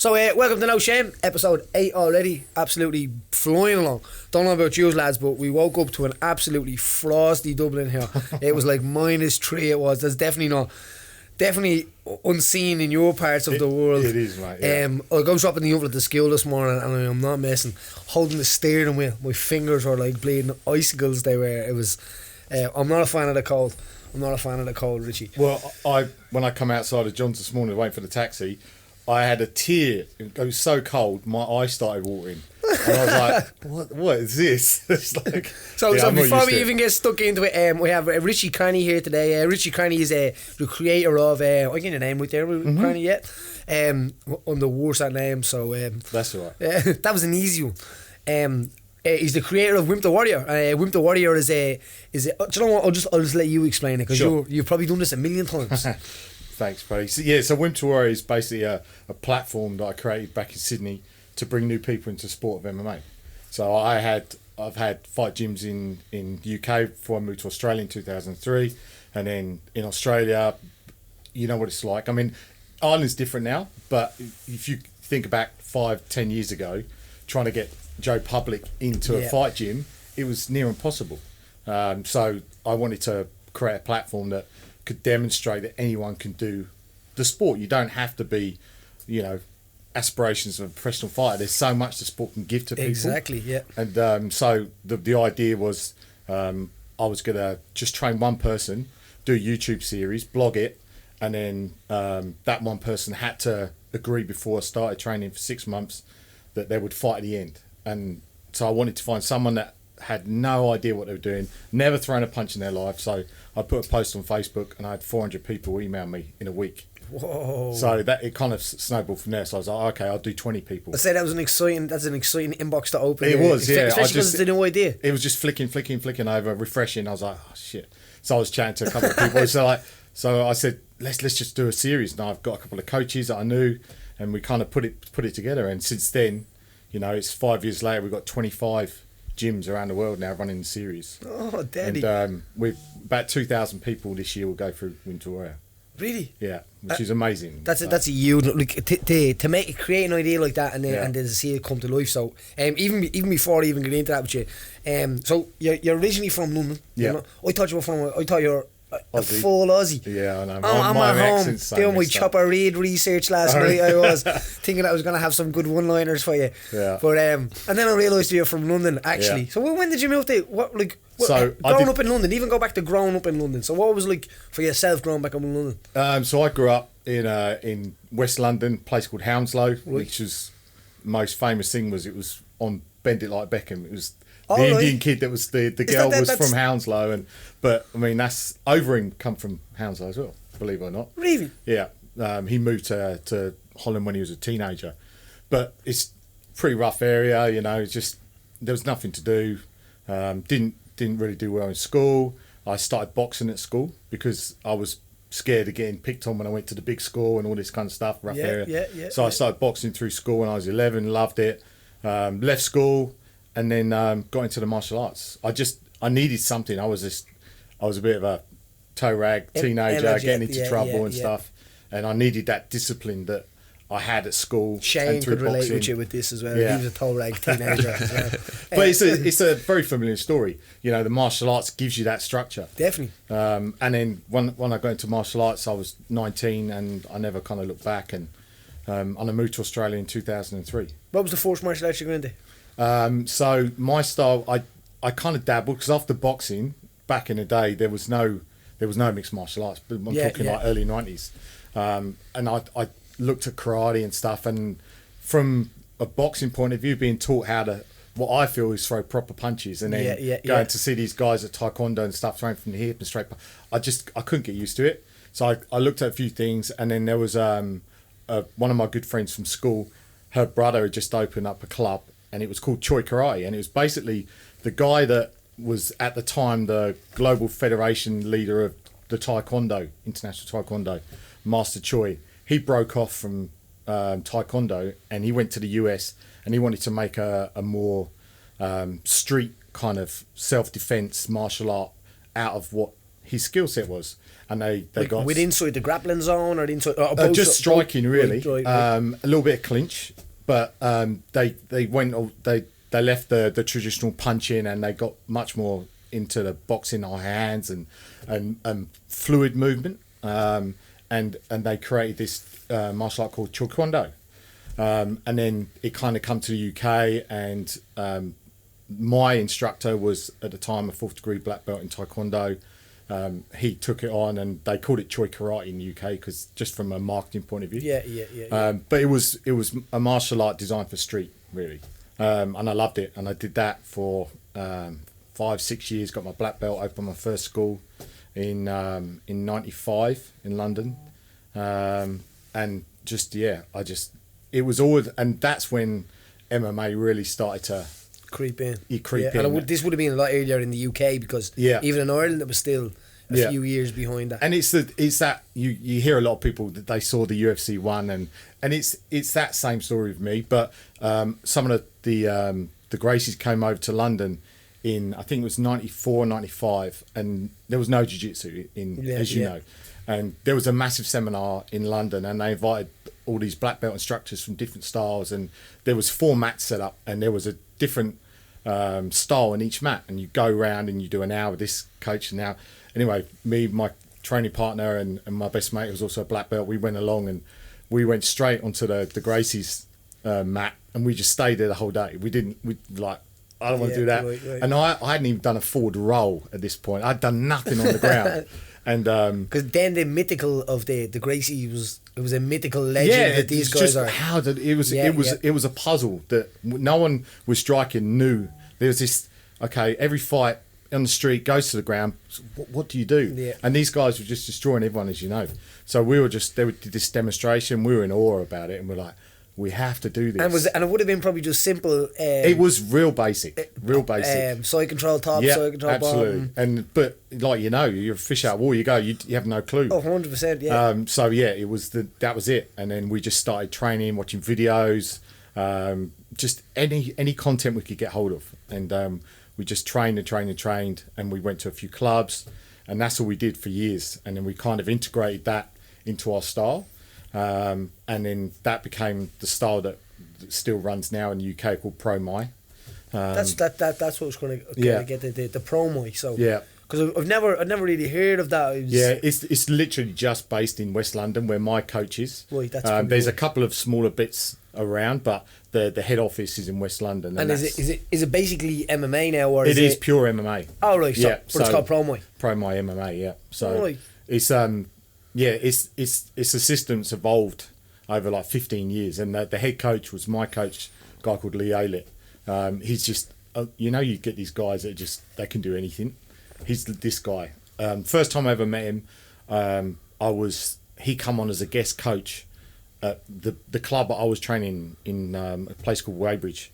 So, welcome to No Shame, episode 8 already. Absolutely flying along. Don't know about you lads, but we woke up to an absolutely frosty Dublin here. It was like -3 it was. That's definitely unseen in your parts of the world. It is, mate. Yeah. I was dropping the oven at the school this morning, and I'm not messing. Holding the steering wheel, my fingers were like bleeding icicles. They were. It was. I'm not a fan of the cold. Richie. Well, when I come outside of John's this morning waiting for the taxi, I had a tear. It was so cold, my eye started watering. And I was like, what is this? It's like, so before we even get stuck into it, we have Richie Cranny here today. Richie Cranny is the creator of, I get your name right there, Cranny, yeah. I'm the worst at names, so... That's all right. That was an easy one. He's the creator of Wimp the Warrior. Wimp the Warrior is a... Do you know what? I'll just let you explain it, because sure. you've probably done this a million times. Thanks, Paddy. So Wimp to Warrior is basically a platform that I created back in Sydney to bring new people into the sport of MMA. So I've had fight gyms in UK before I moved to Australia in 2003, and then in Australia, you know what it's like. I mean, Ireland's different now, but if you think back 5-10 years ago, trying to get Joe Public into a fight gym, it was near impossible. So I wanted to create a platform that could demonstrate that anyone can do the sport. You don't have to be, aspirations of a professional fighter. There's so much the sport can give to people. Exactly, yeah. And so the idea was I was going to just train one person, do a YouTube series, blog it, and then that one person had to agree before I started training for 6 months that they would fight at the end. And so I wanted to find someone that had no idea what they were doing, never thrown a punch in their life. So I put a post on Facebook and I had 400 people email me in a week. Whoa. So that it kind of snowballed from there. So I was like, okay, I'll do 20 people. I said that's an exciting inbox to open. It was, yeah. Especially because it's a new idea. It was just flicking over, refreshing. I was like, oh shit. So I was chatting to a couple of people. So I said, let's just do a series. And I've got a couple of coaches that I knew, and we kind of put it together. And since then, it's 5 years later. We've got 25 gyms around the world now running the series. Oh, daddy. And we've about 2,000 people this year will go through Winter Warrior. Really? Yeah, which is amazing. That's a huge, like, to create an idea like that and then to see it come to life. So even before I even get into that with you, so you're originally from London. Yeah. I thought you were a full Aussie. Yeah, I know. I'm at home doing my Chopper Reed research last night. I was thinking I was going to have some good one-liners for you. Yeah. But and then I realised you're from London actually. Yeah. So when did you move to growing up in London? Even go back to growing up in London. So what was it like for yourself growing back up in London? So I grew up in West London, a place called Hounslow, which was most famous thing was it was on Bend It Like Beckham. It was the Indian kid that was the girl was from Hounslow, but I mean that's Overing come from Hounslow as well, believe it or not. Really? Yeah. He moved to Holland when he was a teenager, but it's a pretty rough area. Just there was nothing to do. Didn't really do well in school. I started boxing at school because I was scared of getting picked on when I went to the big school and all this kind of stuff, rough area. So I started boxing through school when I was 11, loved it. Left school. And then got into the martial arts. I needed something. I was a bit of a toe rag teenager, getting into trouble and stuff. And I needed that discipline that I had at school. Shane and through could relate boxing. with you with this as well. Yeah. He was a toe rag teenager as well. But it's a very familiar story. The martial arts gives you that structure. Definitely. And then when I got into martial arts, I was 19 and I never kind of looked back. And I moved to Australia in 2003. What was the first martial arts you got into? So my style, I kind of dabbled because after boxing back in the day there was no mixed martial arts, but I'm talking like early 90s, and I looked at karate and stuff, and from a boxing point of view, being taught how to what I feel is throw proper punches, and then going to see these guys at taekwondo and stuff throwing from the hip and straight. I couldn't get used to it, so I looked at a few things, and then there was one of my good friends from school. Her brother had just opened up a club. And it was called Choi and it was basically the guy that was at the time the global federation leader of the Taekwondo, international Taekwondo, Master Choi. He broke off from Taekwondo and he went to the US and he wanted to make a more street kind of self-defense martial art out of what his skill set was. And they like got with inside the grappling zone or inside just striking really, right. A little bit of clinch, but they left the traditional punching and they got much more into the boxing on hands and fluid movement, and they created this martial art called Kwang-Do, and then it kind of come to the UK, and my instructor was at the time a 4th degree black belt in Taekwondo. He took it on, and they called it Choi Karate in the UK because just from a marketing point of view. Yeah. But it was a martial art designed for street, really, and I loved it. And I did that for 5-6 years. Got my black belt. Opened my first school in '95 in London, and it was always, and that's when MMA really started to creep in. And this would have been a lot earlier in the UK because even in Ireland it was still a few years behind that. And it's that you hear a lot of people that they saw the UFC one, and it's that same story with me. But some of the Gracies came over to London in, I think it was 94, 95, and there was no jiu-jitsu as you know. And there was a massive seminar in London, and they invited all these black belt instructors from different styles, and there was 4 mats set up, and there was a different style in each mat, and you go around and you do an hour with this coach. And now, anyway, me, my training partner, and my best mate, who was also a black belt, we went along and we went straight onto the Gracie's mat, and we just stayed there the whole day. I don't want to do that. Right. And I hadn't even done a forward roll at this point. I'd done nothing on the ground. And because then the mythical of the Gracie was a mythical legend that these guys are. It was a puzzle that no one was striking knew. There was this, every fight on the street goes to the ground. What do you do? Yeah. And these guys were just destroying everyone, as you know. So they did this demonstration. We were in awe about it, and we're like, we have to do this. And it would have been probably just simple. It was real basic. Side control top, side control absolutely. bottom. But you're a fish out of water. You go, you have no clue. Oh, 100%, yeah. It was that was it. And then we just started training, watching videos, just any content we could get hold of, and we just trained, and we went to a few clubs, and that's all we did for years. And then we kind of integrated that into our style. And then that became the style that still runs now in the UK, called Pro Muay. That's what I was going to get the Pro Muay. So because I've never really head of that. It's literally just based in West London, where my coach is. Right, that's there's a couple of smaller bits around, but the head office is in West London. And is it basically MMA now, or it is pure MMA? Oh right, so it's called Pro Muay. Pro Muay MMA, yeah. So it's it's a system that's evolved over like 15 years, and the head coach was my coach, a guy called Lee Aylett. He's just, you get these guys that they can do anything. He's this guy. First time I ever met him, he come on as a guest coach at the club I was training in, a place called Weybridge.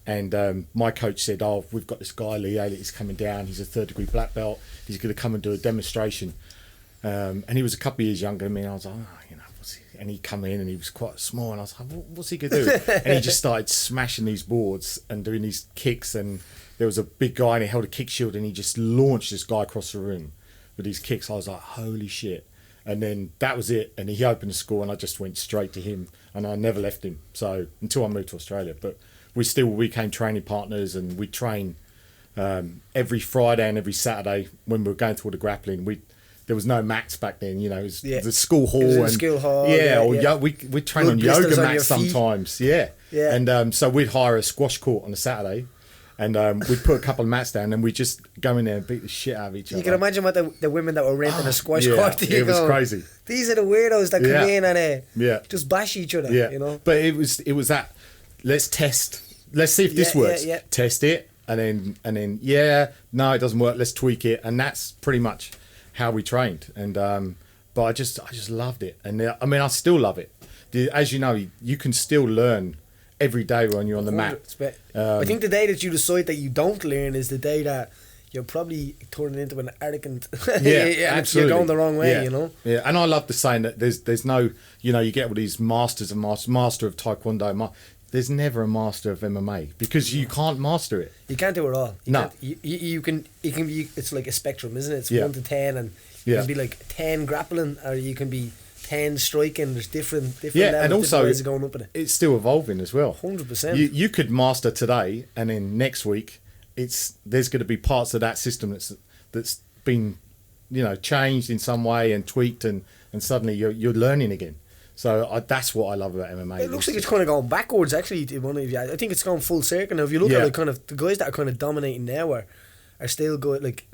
And my coach said, we've got this guy, Lee Aylett, he's coming down. He's a 3rd degree black belt. He's going to come and do a demonstration. And he was a couple of years younger than me. And I was like, what's he? And he come in and he was quite small. And I was like, what's he going to do? And he just started smashing these boards and doing these kicks. And there was a big guy and he held a kick shield and he just launched this guy across the room with these kicks. I was like, holy shit. And then that was it. And he opened the score and I just went straight to him. And I never left him. So until I moved to Australia. But we became training partners, and we train every Friday and every Saturday when we were going through all the grappling. There was no mats back then, it was the school hall. It was school hall. We train on yoga mats sometimes. Yeah. And so we'd hire a squash court on a Saturday, and we'd put a couple of mats down, and we'd just go in there and beat the shit out of each other. You can imagine what the women that were renting a squash court. It was crazy. These are the weirdos that come in and just bash each other. Yeah. But it was that. Let's test. Let's see if this works. Test it, and then no, it doesn't work. Let's tweak it, and that's pretty much how we trained. And but I just loved it, and I still love it. As you know, you can still learn every day when you're on the mat. I think the day that you decide that you don't learn is the day that you're probably turning into an arrogant. Absolutely. You're going the wrong way. Yeah, and I love the saying that there's no, you get all these masters and master of Taekwondo. there's never a master of MMA because you can't master it. You can't do it all. No. You can. It can be. It's like a spectrum, isn't it? It's Yeah. 1 to 10, and you can be like 10 grappling, or you can be 10 striking. There's different levels, and also ways of going up in it. It's still evolving as well. 100%. You could master today, and then next week, there's going to be parts of that system that's been, changed in some way and tweaked, and suddenly you're learning again. So that's what I love about MMA. It looks like it's kind of going backwards, actually. I think it's going full circle now. If you look at it, kind of the guys that are kind of dominating now are still good. Like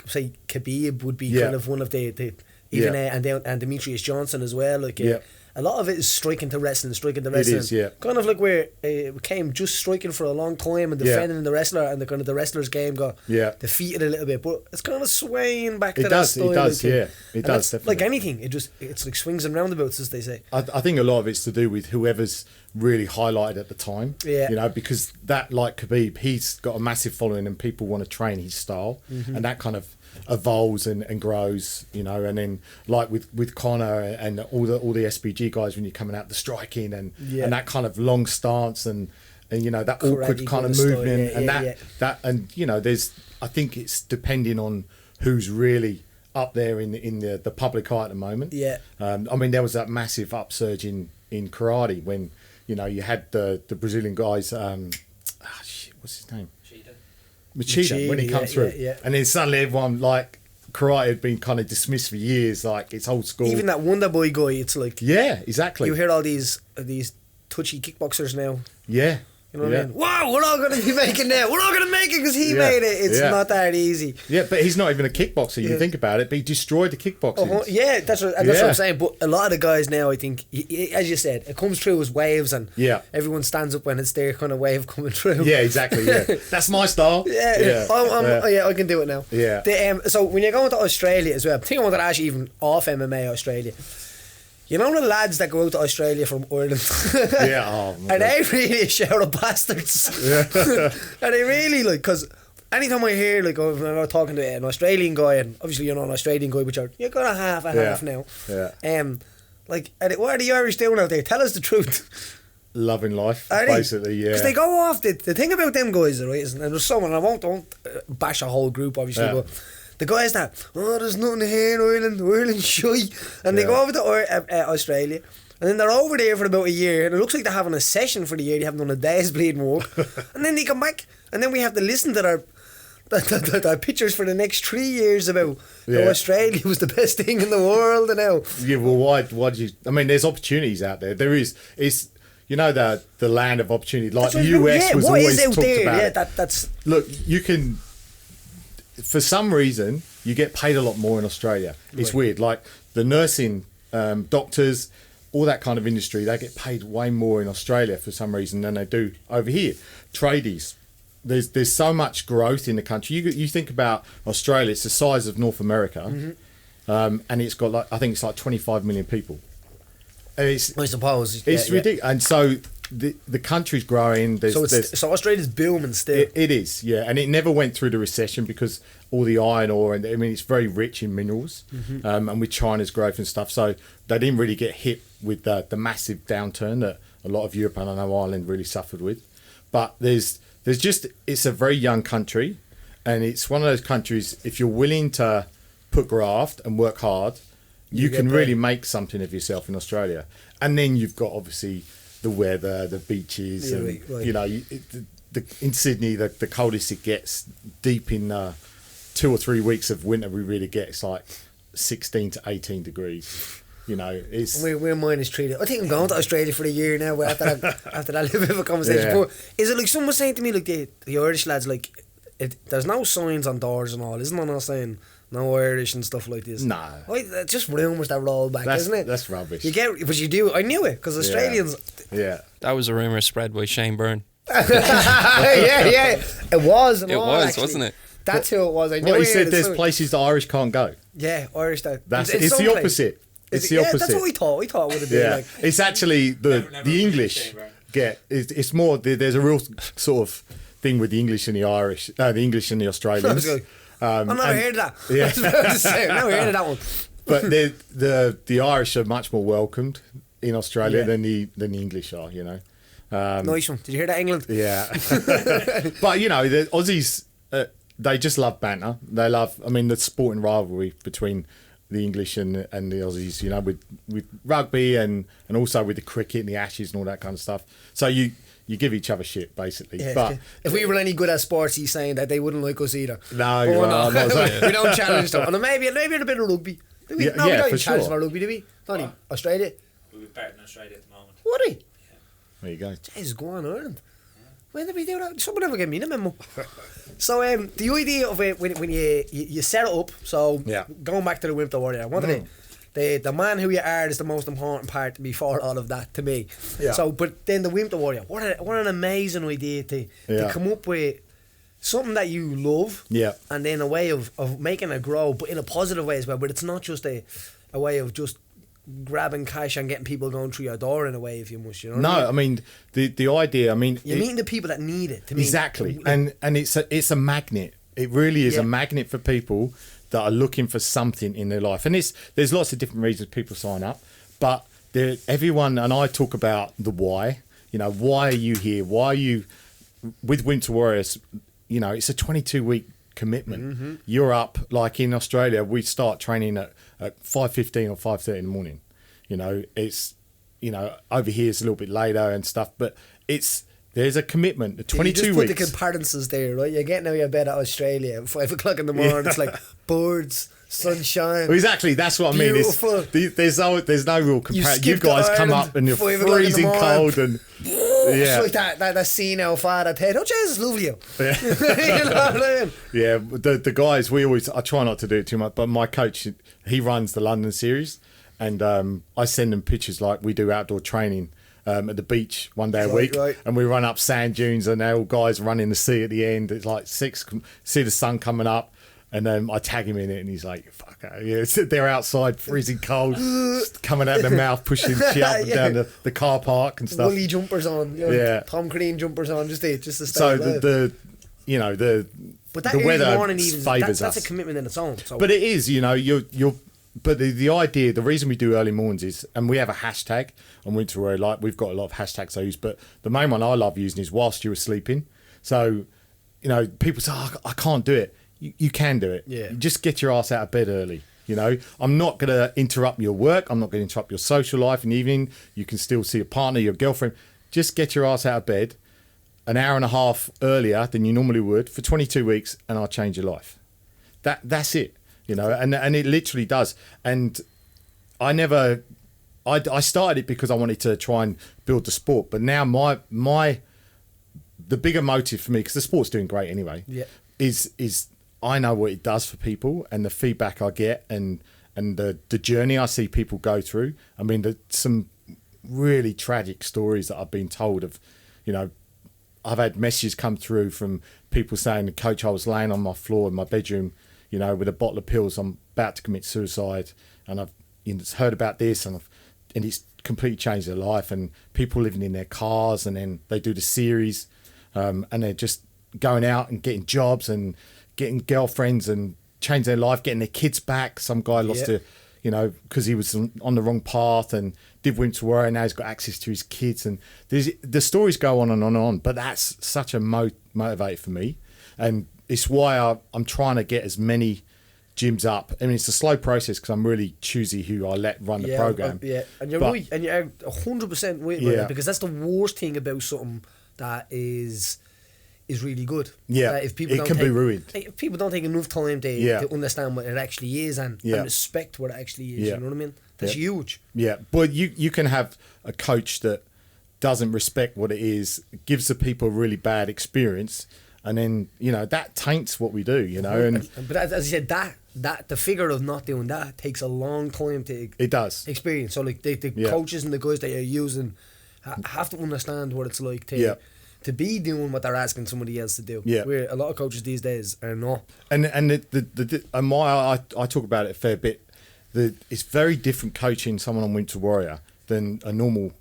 say Khabib would be kind of one of the even and Demetrius Johnson as well. Like a lot of it is striking to wrestling. It is, kind of like where it came just striking for a long time and defending the wrestler, and the kind of the wrestler's game got defeated a little bit. But it's kind of swaying back to that style. It does, it does. Definitely. Like anything, it's like swings and roundabouts, as they say. I think a lot of it's to do with whoever's really highlighted at the time. Yeah. Because that, like Khabib, he's got a massive following and people want to train his style, and that kind of evolves and grows, and then like with Conor and all the SBG guys, when you're coming out the striking and that kind of long stance and that awkward kind of movement there's, I think it's depending on who's really up there in the public eye at the moment. I mean, there was that massive upsurge in karate when you had the Brazilian guys, what's his name, Machida, when he comes through, and then suddenly everyone, like, karate had been kind of dismissed for years, like it's old school. Even that Wonder Boy guy, it's like exactly. You hear all these touchy kickboxers now. You know what I mean? Wow, we're all going to be making that. We're all going to make it because he made it. It's not that easy. Yeah, but he's not even a kickboxer. You think about it, but he destroyed the kickboxing. That's what I'm saying. But a lot of the guys now, I think, as you said, it comes through as waves, and everyone stands up when it's their kind of wave coming through. Yeah, exactly. Yeah, that's my style. I can do it now. Yeah. So when you're going to Australia as well, I think I wanted to ask you even off MMA Australia. You know the lads that go out to Australia from Ireland? Are they really a shout of bastards? Are they really, like, because anytime I hear, like, when I'm talking to an Australian guy, and obviously you're not an Australian guy, but you're got a half now. Like, what are the Irish doing out there? Tell us the truth. Loving life, basically, Because they go off, the thing about them guys, right, and there's someone, I won't bash a whole group, obviously, but the guys that, there's nothing here in Ireland shy, and they go over to Australia, and then they're over there for about a year, and it looks like they're having a session for the year. They haven't done a day's bleeding work, and then they come back, and then we have to listen to their pictures for the next 3 years about how Australia was the best thing in the world, and now. Yeah, well, why do you? I mean, there's opportunities out there. There is. It's the land of opportunity. Like the US was always talked about. That's look, you can. For some reason, you get paid a lot more in Australia. It's weird. Like the nursing, doctors, all that kind of industry, they get paid way more in Australia for some reason than they do over here. Tradies, there's so much growth in the country. You think about Australia, it's the size of North America, and it's got I think it's like 25 million people. I suppose it's ridiculous, and so. The country's growing. So Australia's booming still. It is, and it never went through the recession because all the iron ore, and I mean it's very rich in minerals, and with China's growth and stuff. So they didn't really get hit with the massive downturn that a lot of Europe and I know Ireland really suffered with. But there's it's a very young country, and it's one of those countries. If you're willing to put graft and work hard, you can really make something of yourself in Australia. And then you've got obviously the weather, the beaches, and in Sydney, the coldest it gets. Deep in 2 or 3 weeks of winter, we really get it's like 16 to 18 degrees. It's we're minus treated. I think I'm going to Australia for a year now. After that little bit of a conversation, but is it like someone saying to me like the Irish lads like there's no signs on doors and all, isn't there? Not saying. No Irish and stuff like this. No. Just rumours that roll back, isn't it? That's rubbish. But you do. I knew it because Australians. Yeah. That was a rumour spread by Shane Byrne. It was. It was, wasn't it? That's who it was. I knew. He said there's places the Irish can't go. Yeah, Irish. It's the opposite. It's the opposite. That's what we thought. We thought it would have been like. It's actually the English get. It's more. There's a real sort of thing with the English and the Irish. The English and the Australians. I've never heard of that. Yeah. I've never heard of that one. But the Irish are much more welcomed in Australia than the English are. Nice one. Did you hear that, England? Yeah. But, you know, the Aussies, they just love banter. They love, I mean, the sporting rivalry between the English and the Aussies, you know, with rugby and also with the cricket and the Ashes and all that kind of stuff. So you give each other shit, basically. Yeah, but if we were any good at sports, he's saying that they wouldn't like us either. No, no. not saying. We don't challenge them. And maybe a bit of rugby. Do we? Yeah, No, we yeah, don't for even challenge sure. for rugby, do we? Don't we? Australia? We'll be better than Australia at the moment. Would we? There you go. Jesus, go on, Ireland. When did we do that? Someone ever give me the memo. So the idea of it, when you set it up, so Yeah. going back to the Wimp the Warrior, I wanted the man who you are is the most important part before all of that to me. Yeah. So, but then the Wimp the Warrior, what an amazing idea to come up with something that you love, Yeah. and then a way of making it grow, but in a positive way as well. But it's not just a way of just grabbing cash and getting people going through your door in a way, if you must, you know. No, I mean the idea. I mean, you're meeting the people that need it. To me, exactly, and it's a magnet. It really is a magnet for people that are looking for something in their life, and there's lots of different reasons people sign up, but everyone, and I talk about the why. You know, why are you here? Why are you with Winter Warriors? You know, it's a 22-week commitment. Mm-hmm. You're up, like in Australia, we start training at 5:15 or 5:30 in the morning. You know, it's, you know, over here it's a little bit later and stuff, but there's a commitment. The 22 you just weeks. put the comparisons there, right? You're getting out of your bed at Australia at 5 o'clock in the morning. It's like birds, sunshine. Well, exactly, that's what I mean. Beautiful. There's no real comparison. You skip to guys come Ireland, up and you're 5 o'clock in the freezing morning. cold and It's like that scene out Father Ted. Oh, Jesus, lovely you. You know what I mean? yeah. The guys, I try not to do it too much, but my coach, he runs the London series, and I send them pictures like we do outdoor training at the beach one day a week, right. and we run up sand dunes, and they're all guys running the sea at the end. It's like 6, see the sun coming up. And then I tag him in it, and he's like, "Fuck it." Yeah, they're outside, freezing cold, coming out of their mouth, pushing shit up and down the car park and stuff. Woolly jumpers on, you know, Tom Green jumpers on, just to stay So alive. but that the early weather morning even, favours that's us. a commitment in its own. So. But it is, you know, but the idea, the reason we do early mornings is, and we have a hashtag on Winter Warrior, like we've got a lot of hashtags I use, but the main one I love using is whilst you were sleeping. So, you know, people say, oh, I can't do it. You can do it. Yeah. You just get your ass out of bed early. You know, I'm not going to interrupt your work. I'm not going to interrupt your social life in the evening. You can still see a partner, your girlfriend. Just get your ass out of bed an hour and a half earlier than you normally would for 22 weeks, and I'll change your life. That's it. You know, and it literally does. And I started it because I wanted to try and build the sport, but now the bigger motive for me, because the sport's doing great anyway, is I know what it does for people, and the feedback I get, and the journey I see people go through. I mean, some really tragic stories that I've been told of, you know, I've had messages come through from people saying, "Coach, I was laying on my floor in my bedroom, you know, with a bottle of pills. I'm about to commit suicide, and I've heard about this, and it's completely changed their life." And people living in their cars, and then they do the series, and they're just going out and getting jobs and getting girlfriends and change their life, getting their kids back. Some guy lost you know, because he was on the wrong path and did Winter Warrior, and now he's got access to his kids. And the stories go on and on and on, but that's such a motivator for me. And it's why I'm trying to get as many gyms up. I mean, it's a slow process because I'm really choosy who I let run the program. And you're right, and you're 100% right, right, because that's the worst thing about something that is really good. Yeah, if people it can be ruined. If people don't take enough time to understand what it actually is and respect what it actually is, you know what I mean? That's huge. Yeah, but you can have a coach that doesn't respect what it is, gives the people a really bad experience, and then, you know, that taints what we do, you know. And but as you said, that the figure of not doing that takes a long time to experience. So like the coaches and the guys that you're using have to understand what it's like to be doing what they're asking somebody else to do. Yeah. Where a lot of coaches these days are not. And I talk about it a fair bit. It's very different coaching someone on Winter Warrior than a normal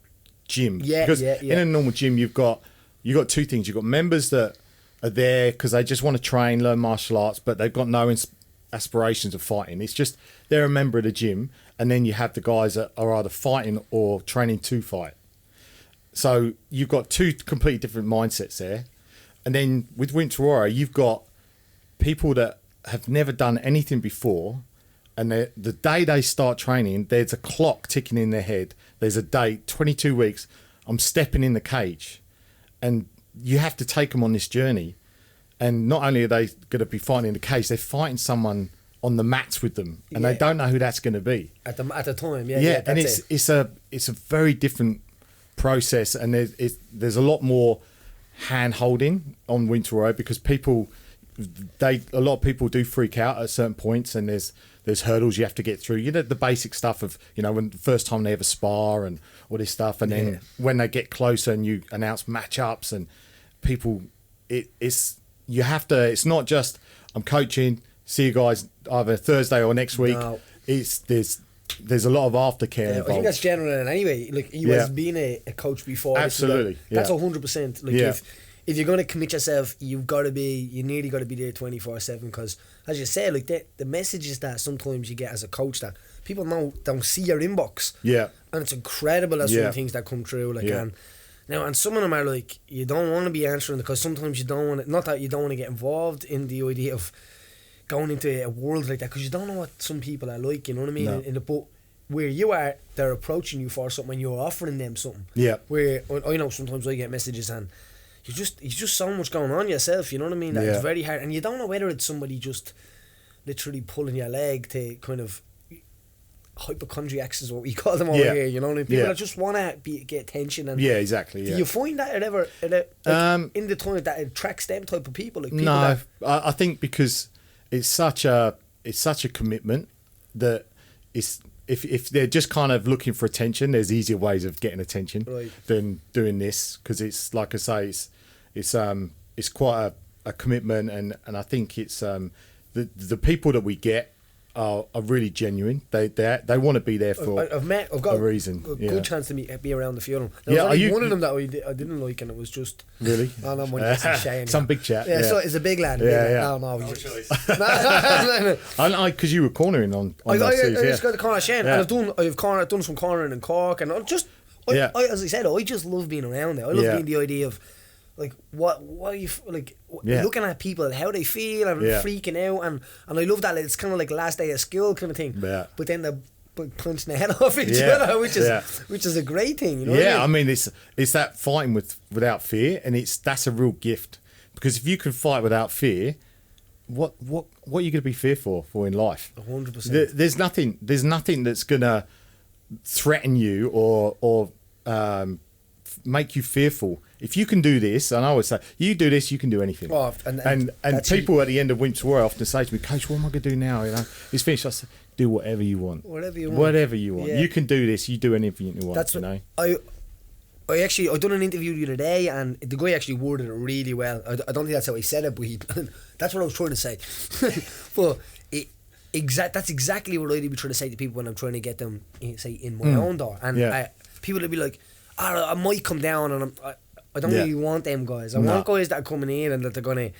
gym. Because in a normal gym you've got two things. You've got members that are there because they just want to train, learn martial arts, but they've got no aspirations of fighting. It's just they're a member of the gym, and then you have the guys that are either fighting or training to fight. So you've got two completely different mindsets there. And then with Wimp you've got people that have never done anything before, and the day they start training, there's a clock ticking in their head. There's a date, 22 weeks, I'm stepping in the cage. And you have to take them on this journey. And not only are they going to be fighting in the cage, they're fighting someone on the mats with them, and they don't know who that's going to be at the time. And it's a very different process, and there's a lot more hand holding on Wimp because a lot of people do freak out at certain points, and there's hurdles you have to get through. You know, the basic stuff of, you know, when the first time they ever spar and all this stuff, and then when they get closer and you announce matchups and people, it's not just I'm coaching, see you guys either Thursday or next week. No. There's a lot of aftercare involved. I think that's general in anyway. Like, you was being a coach before. Absolutely. That's 100%. Like, if you're going to commit yourself, you nearly got to be there 24/7, because, as you said, like, the messages that sometimes you get as a coach that people don't see your inbox. Yeah. And it's incredible as some of the things that come through. Like, and some of them are like, you don't want to be answering, because sometimes you don't want to, not that you don't want to get involved in the idea of going into a world like that, because you don't know what some people are like, you know what I mean? No. In the boat where you are, they're approaching you for something and you're offering them something. Yeah. Where I know sometimes I get messages and you just so much going on yourself, you know what I mean? That it's very hard, and you don't know whether it's somebody just literally pulling your leg to kind of hypochondriacs is what we call them over here, you know what I mean? People that just want to get attention. And exactly. Do you find that in the time that attracts them type of people? Like, people I think because it's such a commitment that if they're just kind of looking for attention, there's easier ways of getting attention than doing this, because it's, like I say, it's quite a commitment, and I think it's the people that we get are really genuine. They want to be there for I've got a reason. A good chance to be around the funeral. There was one of them that I didn't like, and it was just really. Some big chat. Yeah, so it's a big lad. No, choice. I because you were cornering on I just got the corner Shane, and I've done some cornering in Cork, and as I said, I just love being around it. I love being the idea of, like, what are you like looking at people, how they feel, and freaking out, and I love that it's kind of like last day of school kind of thing. But then the punching the head off each other, which is a great thing, you know. I mean, it's that fighting without fear, and that's a real gift, because if you can fight without fear, what are you going to be fearful for in life? 100%. There's nothing that's gonna threaten you or make you fearful. If you can do this, and I always say, you do this, you can do anything. Oh, and people at the end of Wimp often say to me, Coach, what am I going to do now? You know, it's finished. I say, do whatever you want. Whatever you want. Yeah. You can do this. You do anything you want. That's you know. I done an interview the other day, and the guy actually worded it really well. I don't think that's how he said it, but that's what I was trying to say. But that's exactly what I'd be trying to say to people when I'm trying to get them, say, in my own door. And people would be like, I might come down, and I don't really want them guys. I want guys that are coming in and that they're gonna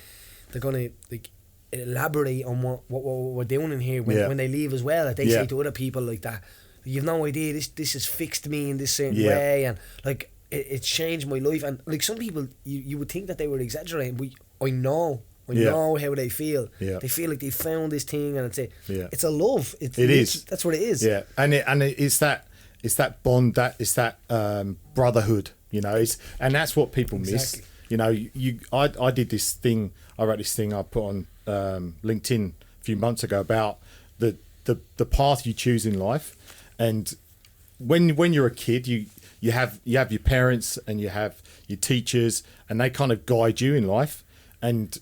like elaborate on what we're doing in here when they leave as well. That they say to other people like that, you've no idea, this has fixed me in this certain way, and like it's changed my life. And like, some people you would think that they were exaggerating, but I know how they feel. They feel like they found this thing, and it's a love. It is. That's what it is. Yeah, and it's that bond, it's that brotherhood. You know, and that's what people miss. You know, I did this thing. I wrote this thing I put on LinkedIn a few months ago about the path you choose in life. And when you're a kid, you have your parents and you have your teachers, and they kind of guide you in life. And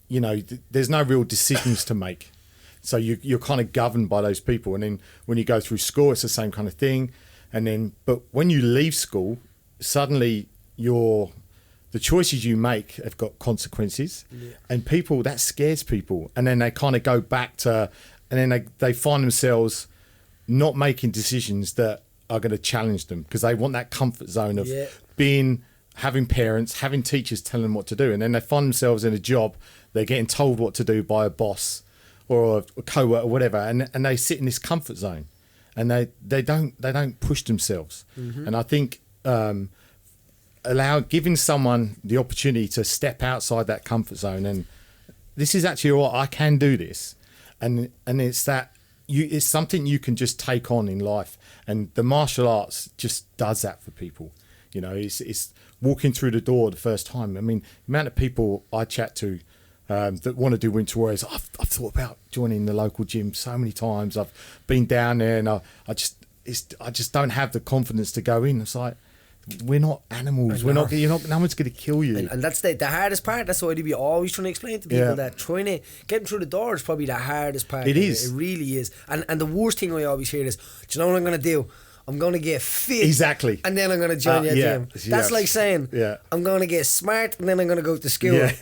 you know, there's no real decisions to make, so you're kind of governed by those people. And then when you go through school, it's the same kind of thing. And then, but when you leave school, suddenly the choices you make have got consequences, and people, that scares people, and then they kind of go back to, and then they find themselves not making decisions that are going to challenge them, because they want that comfort zone of having parents, having teachers telling them what to do, and then they find themselves in a job, they're getting told what to do by a boss or a co-worker or whatever, and they sit in this comfort zone, and they don't push themselves. And I think giving someone the opportunity to step outside that comfort zone, and this is actually what I can do this, and it's that it's something you can just take on in life, and the martial arts just does that for people. You know, it's walking through the door the first time. I mean, the amount of people I chat to that want to do Winter Warriors, I've thought about joining the local gym so many times. I've been down there, and I just don't have the confidence to go in. It's like, we're not animals. We're not. No one's going to kill you. And that's the hardest part. That's why we always trying to explain to people that trying to get them through the door is probably the hardest part. It is. It really is. And the worst thing I always hear is, do you know what I'm going to do? I'm going to get fit. Exactly. And then I'm going to join your gym. That's like saying, I'm going to get smart and then I'm going to go to school. Yeah.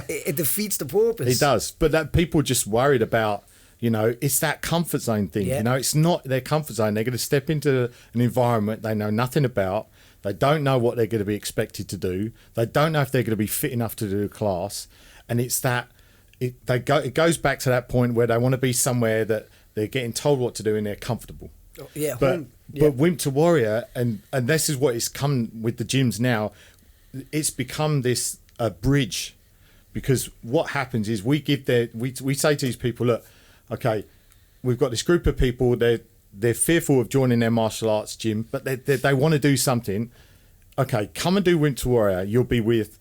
It defeats the purpose. It does. But that people just worried about, you know, it's that comfort zone thing. Yeah. You know, it's not their comfort zone. They're going to step into an environment they know nothing about. They don't know what they're going to be expected to do. They don't know if they're going to be fit enough to do a class. And it's that it goes back to that point where they want to be somewhere that they're getting told what to do and they're comfortable. But Wimp to Warrior, and this is what it's come with the gyms now. It's become this bridge, because what happens is we say to these people, look, okay, we've got this group of people. They're fearful of joining their martial arts gym, but they want to do something. Okay, come and do Wimp to Warrior. You'll be with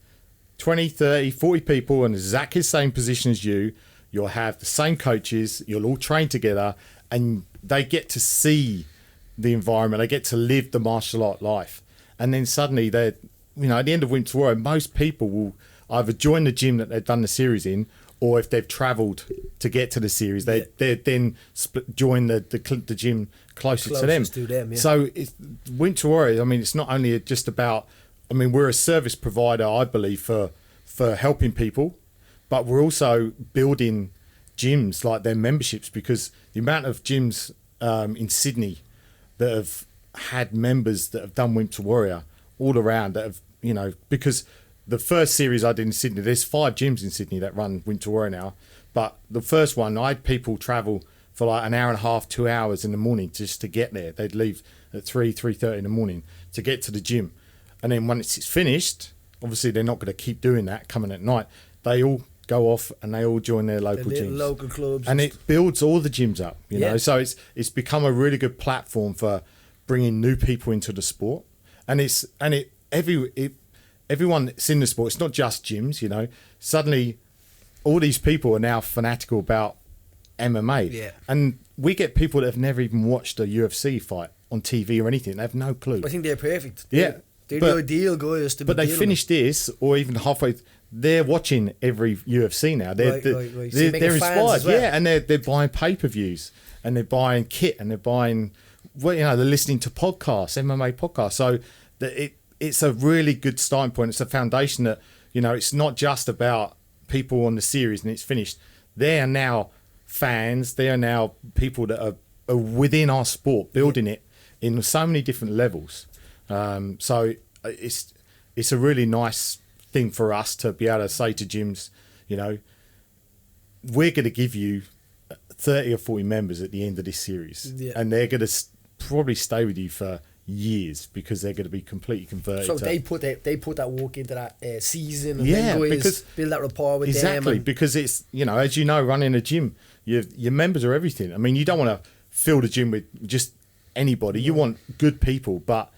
20, 30, 40 people in exactly the same position as you. You'll have the same coaches. You'll all train together, and they get to see the environment. They get to live the martial art life. And then suddenly at the end of Wimp to Warrior, most people will either join the gym that they've done the series in, or if they've travelled to get to the series, they then join the gym closest to them. So Wimp to Warrior, I mean, it's not only just about, I mean, we're a service provider, I believe, for helping people, but we're also building gyms, like their memberships, because the amount of gyms in Sydney that have had members that have done Wimp to Warrior all around, that have, you know, because the first series I did in Sydney, there's 5 gyms in Sydney that run Wimp to Warrior now, but the first one, I had people travel for like an hour and a half, 2 hours in the morning just to get there. They'd leave at 3:30 in the morning to get to the gym, and then once it's finished, obviously they're not going to keep doing that coming at night. They all go off and they all join their local gyms, local clubs, and it builds all the gyms up, you know. So it's become a really good platform for bringing new people into the sport, and everyone that's in the sport. It's not just gyms, you know. Suddenly, all these people are now fanatical about MMA, and we get people that have never even watched a UFC fight on TV or anything. They have no clue. I think they're perfect. They're the ideal guys to be. But they finish this, or even halfway. They're watching every UFC now. They're inspired, well. And they're buying pay-per-views, and they're buying kit, and they're buying, they're listening to podcasts, MMA podcasts. So it's a really good starting point. It's a foundation that, you know, it's not just about people on the series and it's finished. They are now fans. They are now people that are within our sport, building it in so many different levels. So it's a really nice thing for us to be able to say to gyms, you know, we're going to give you 30 or 40 members at the end of this series, and they're going to probably stay with you for years, because they're going to be completely converted. So they put that work into that season, and then because build that rapport with them. Exactly, because it's, you know, as you know, running a gym, your members are everything. I mean, you don't want to fill the gym with just anybody. You want good people, but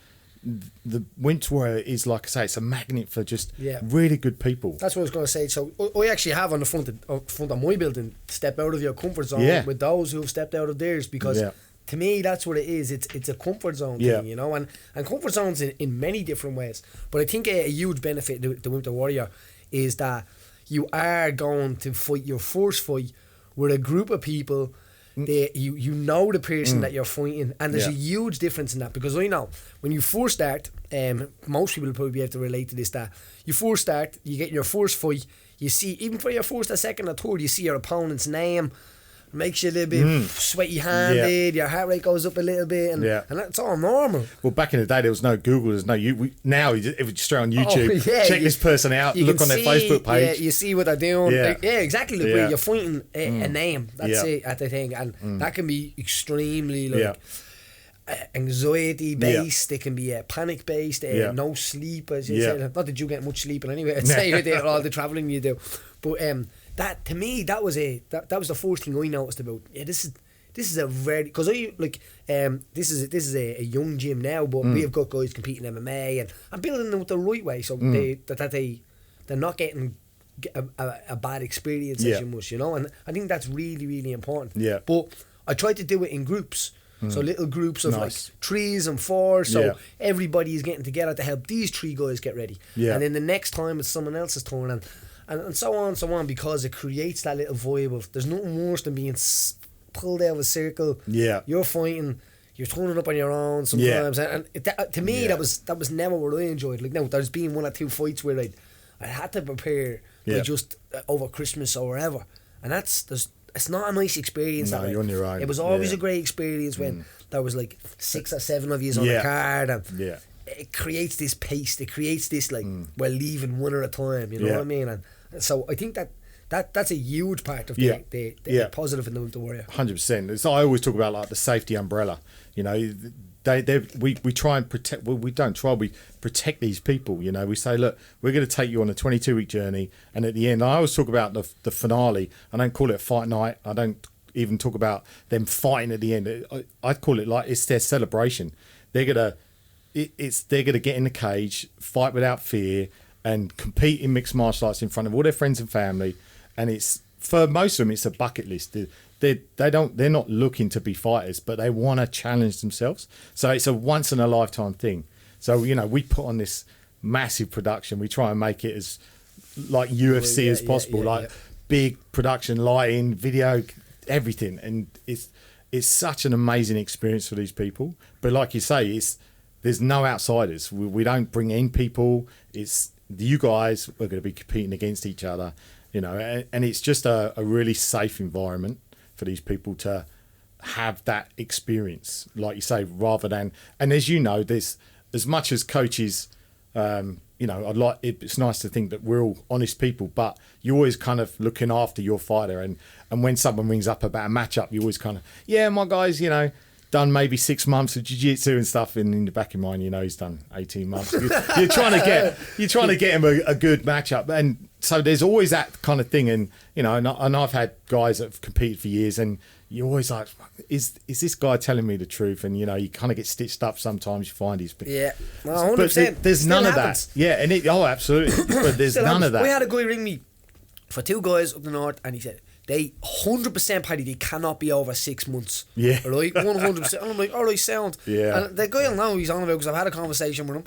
the Wimp to Warrior is, like I say, it's a magnet for just really good people. That's what I was going to say. So I actually have on the front of my building, step out of your comfort zone with those who have stepped out of theirs, because to me that's what it is. It's a comfort zone thing, you know, and comfort zones in many different ways. But I think a huge benefit to the Wimp to Warrior is that you are going to fight your first fight with a group of people. You know the person that you're fighting, and there's a huge difference in that, because I know when you first start, most people will probably be able to relate to this, that you first start, you get your first fight, you see, even for your first or second or third, you see your opponent's name, makes you a little bit sweaty handed, your heart rate goes up a little bit, and that's all normal. Well, back in the day there was no Google, there's no now it was straight on YouTube, check this person out, look on their Facebook page, you see what they're doing, exactly, like where you're fighting a name, that's it, at the thing, and that can be extremely anxiety based, they can be panic based, no sleep, as you said. Not that you get much sleep anyway, I'd say, with all the travelling you do. But that, to me, that was the first thing I noticed about, this is a very, because I like this is a young gym now, but we have got guys competing in MMA and building them the right way, so they're not getting a bad experience as you must, and I think that's really, really important. But I tried to do it in groups. So little groups of like 3s and 4s, so everybody is getting together to help these 3 guys get ready. And then the next time it's someone else's turn, and so on, because it creates that little vibe of, there's nothing worse than being pulled out of a circle. You're fighting, you're turning up on your own sometimes, and to me that was never what I enjoyed. Like, now there's been 1 or 2 fights where I had to prepare just over Christmas or wherever, and it's not a nice experience. No, you're on your own. It was always a great experience when there was like 6 or 7 of you on the card, and it creates this pace. It creates this like we're leaving one at a time. You know what I mean? And so I think that's a huge part of the positive in the Winter Warrior. 100%. I always talk about like the safety umbrella. You know, we try and protect. Well, we don't try. We protect these people. You know, we say, look, we're going to take you on a 22-week journey, and at the end, I always talk about the finale. I don't call it a fight night. I don't even talk about them fighting at the end. I call it like it's their celebration. They're gonna get in the cage, fight without fear, and compete in mixed martial arts in front of all their friends and family. And it's, for most of them, it's a bucket list. They're not looking to be fighters, but they want to challenge themselves. So it's a once in a lifetime thing. So, you know, we put on this massive production. We try and make it as like UFC as possible, big production, lighting, video, everything. And it's such an amazing experience for these people. But like you say, there's no outsiders. We don't bring in people. It's you guys are going to be competing against each other, you know, and it's just a really safe environment for these people to have that experience, like you say, rather than, and as you know, there's, as much as coaches, you know, it's nice to think that we're all honest people, but you're always kind of looking after your fighter, and when someone rings up about a matchup, you always kind of, my guy's, you know, done maybe 6 months of jiu-jitsu and stuff, and in the back of your mind, you know, he's done 18 months. You're trying to get him a good matchup, and so there's always that kind of thing. And you know, and I've had guys that have competed for years, and you're always like, is this guy telling me the truth? And you know, you kind of get stitched up sometimes. You find he's 100%. But there's none of that. Yeah, and absolutely. But there's none of that. We had a guy ring me for 2 guys up the north, and he said, they 100% Paddy, they cannot be over 6 months. Yeah. Right? 100%. And I'm like, alright, sound. Yeah. And the guy will know he's on about, because I've had a conversation with him.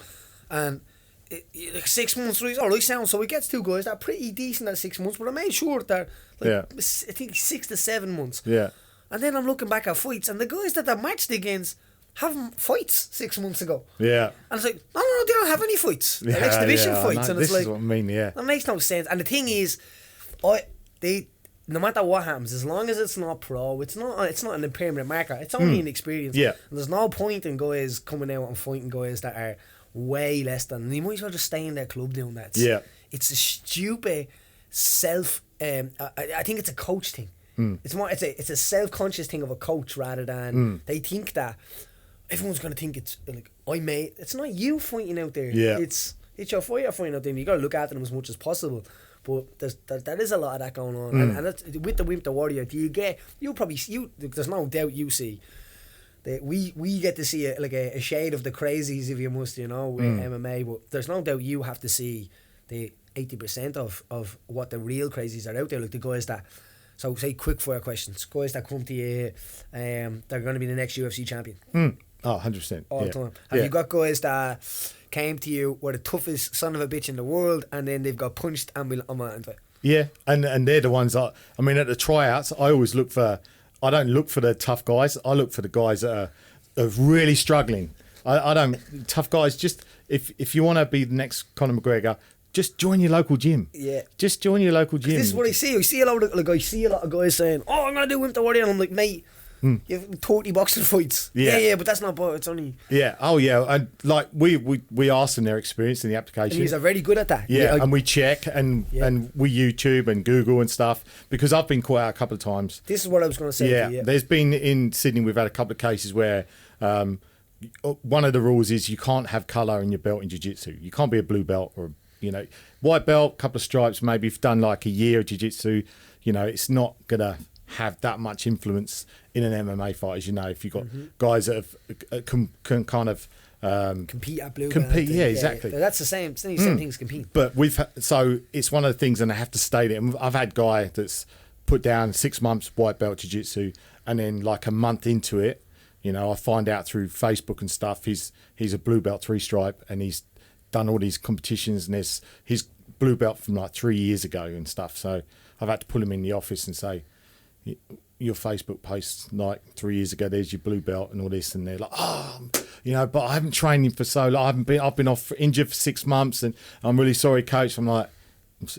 And like 6 months, right? Alright, sound. So he gets 2 guys that are pretty decent at 6 months, but I made sure that, I think 6 to 7 months. Yeah. And then I'm looking back at fights, and the guys that they matched against have fights 6 months ago. Yeah. And it's like, no, they don't have any fights. They're exhibition fights. No, and it's this like, is what I mean, that makes no sense. And the thing is, no matter what happens, as long as it's not pro, it's not an permanent marker. It's only an experience. Yeah. And there's no point in guys coming out and fighting guys that are way less than. And you might as well just stay in their club doing that. It's a stupid self. I think it's a coach thing. It's more. It's a self-conscious thing of a coach rather than they think that everyone's gonna think it's like It's not you fighting out there. Yeah. It's your fighter fighting out there. And you gotta look after them as much as possible. But there is a lot of that going on, and that's, with the Wimp the Warrior, there's no doubt you see that we get to see a shade of the crazies, if you must, you know, with MMA. But there's no doubt you have to see the 80% of what the real crazies are out there, like the guys that. So say quick fire questions, guys that come to you, they're going to be the next UFC champion. Oh, 100%. All the time. Have you got guys that came to you were the toughest son of a bitch in the world, and then they've got punched and I'm not into it? Yeah, and they're the ones I mean, at the tryouts, I always I don't look for the tough guys. I look for the guys that are really struggling. I don't, tough guys, just, if you want to be the next Conor McGregor, just join your local gym. Yeah. Just join your local gym. This is what I see. I see a lot of guys saying, "Oh, I'm gonna do Wimp the Warrior," and I'm like, mate, you have 30 boxing fights. Yeah, but that's not. It's only. Yeah. Oh, yeah. And like we ask them their experience in the application. And he's very good at that. Yeah. And we check and we YouTube and Google and stuff, because I've been caught out a couple of times. This is what I was going to say. Yeah. There's been in Sydney, we've had a couple of cases where one of the rules is you can't have colour in your belt in jiu-jitsu. You can't be a blue belt or, white belt, couple of stripes, maybe you've done like a year of jiu-jitsu, it's not going to have that much influence in an MMA fight, as you know, if you've got guys that can kind of... compete at blue belt. Yeah, exactly. That's the same thing as compete. But so it's one of the things, and I have to state it. And I've had guy that's put down 6 months white belt jiu-jitsu, and then like a month into it, I find out through Facebook and stuff, he's a blue belt 3-stripe, and he's done all these competitions, and he's blue belt from like 3 years ago and stuff. So I've had to pull him in the office and say, your Facebook posts like 3 years ago, there's your blue belt and all this, and they're like, but I haven't trained him for so long. I've been off injured for 6 months, and I'm really sorry, coach. I'm like,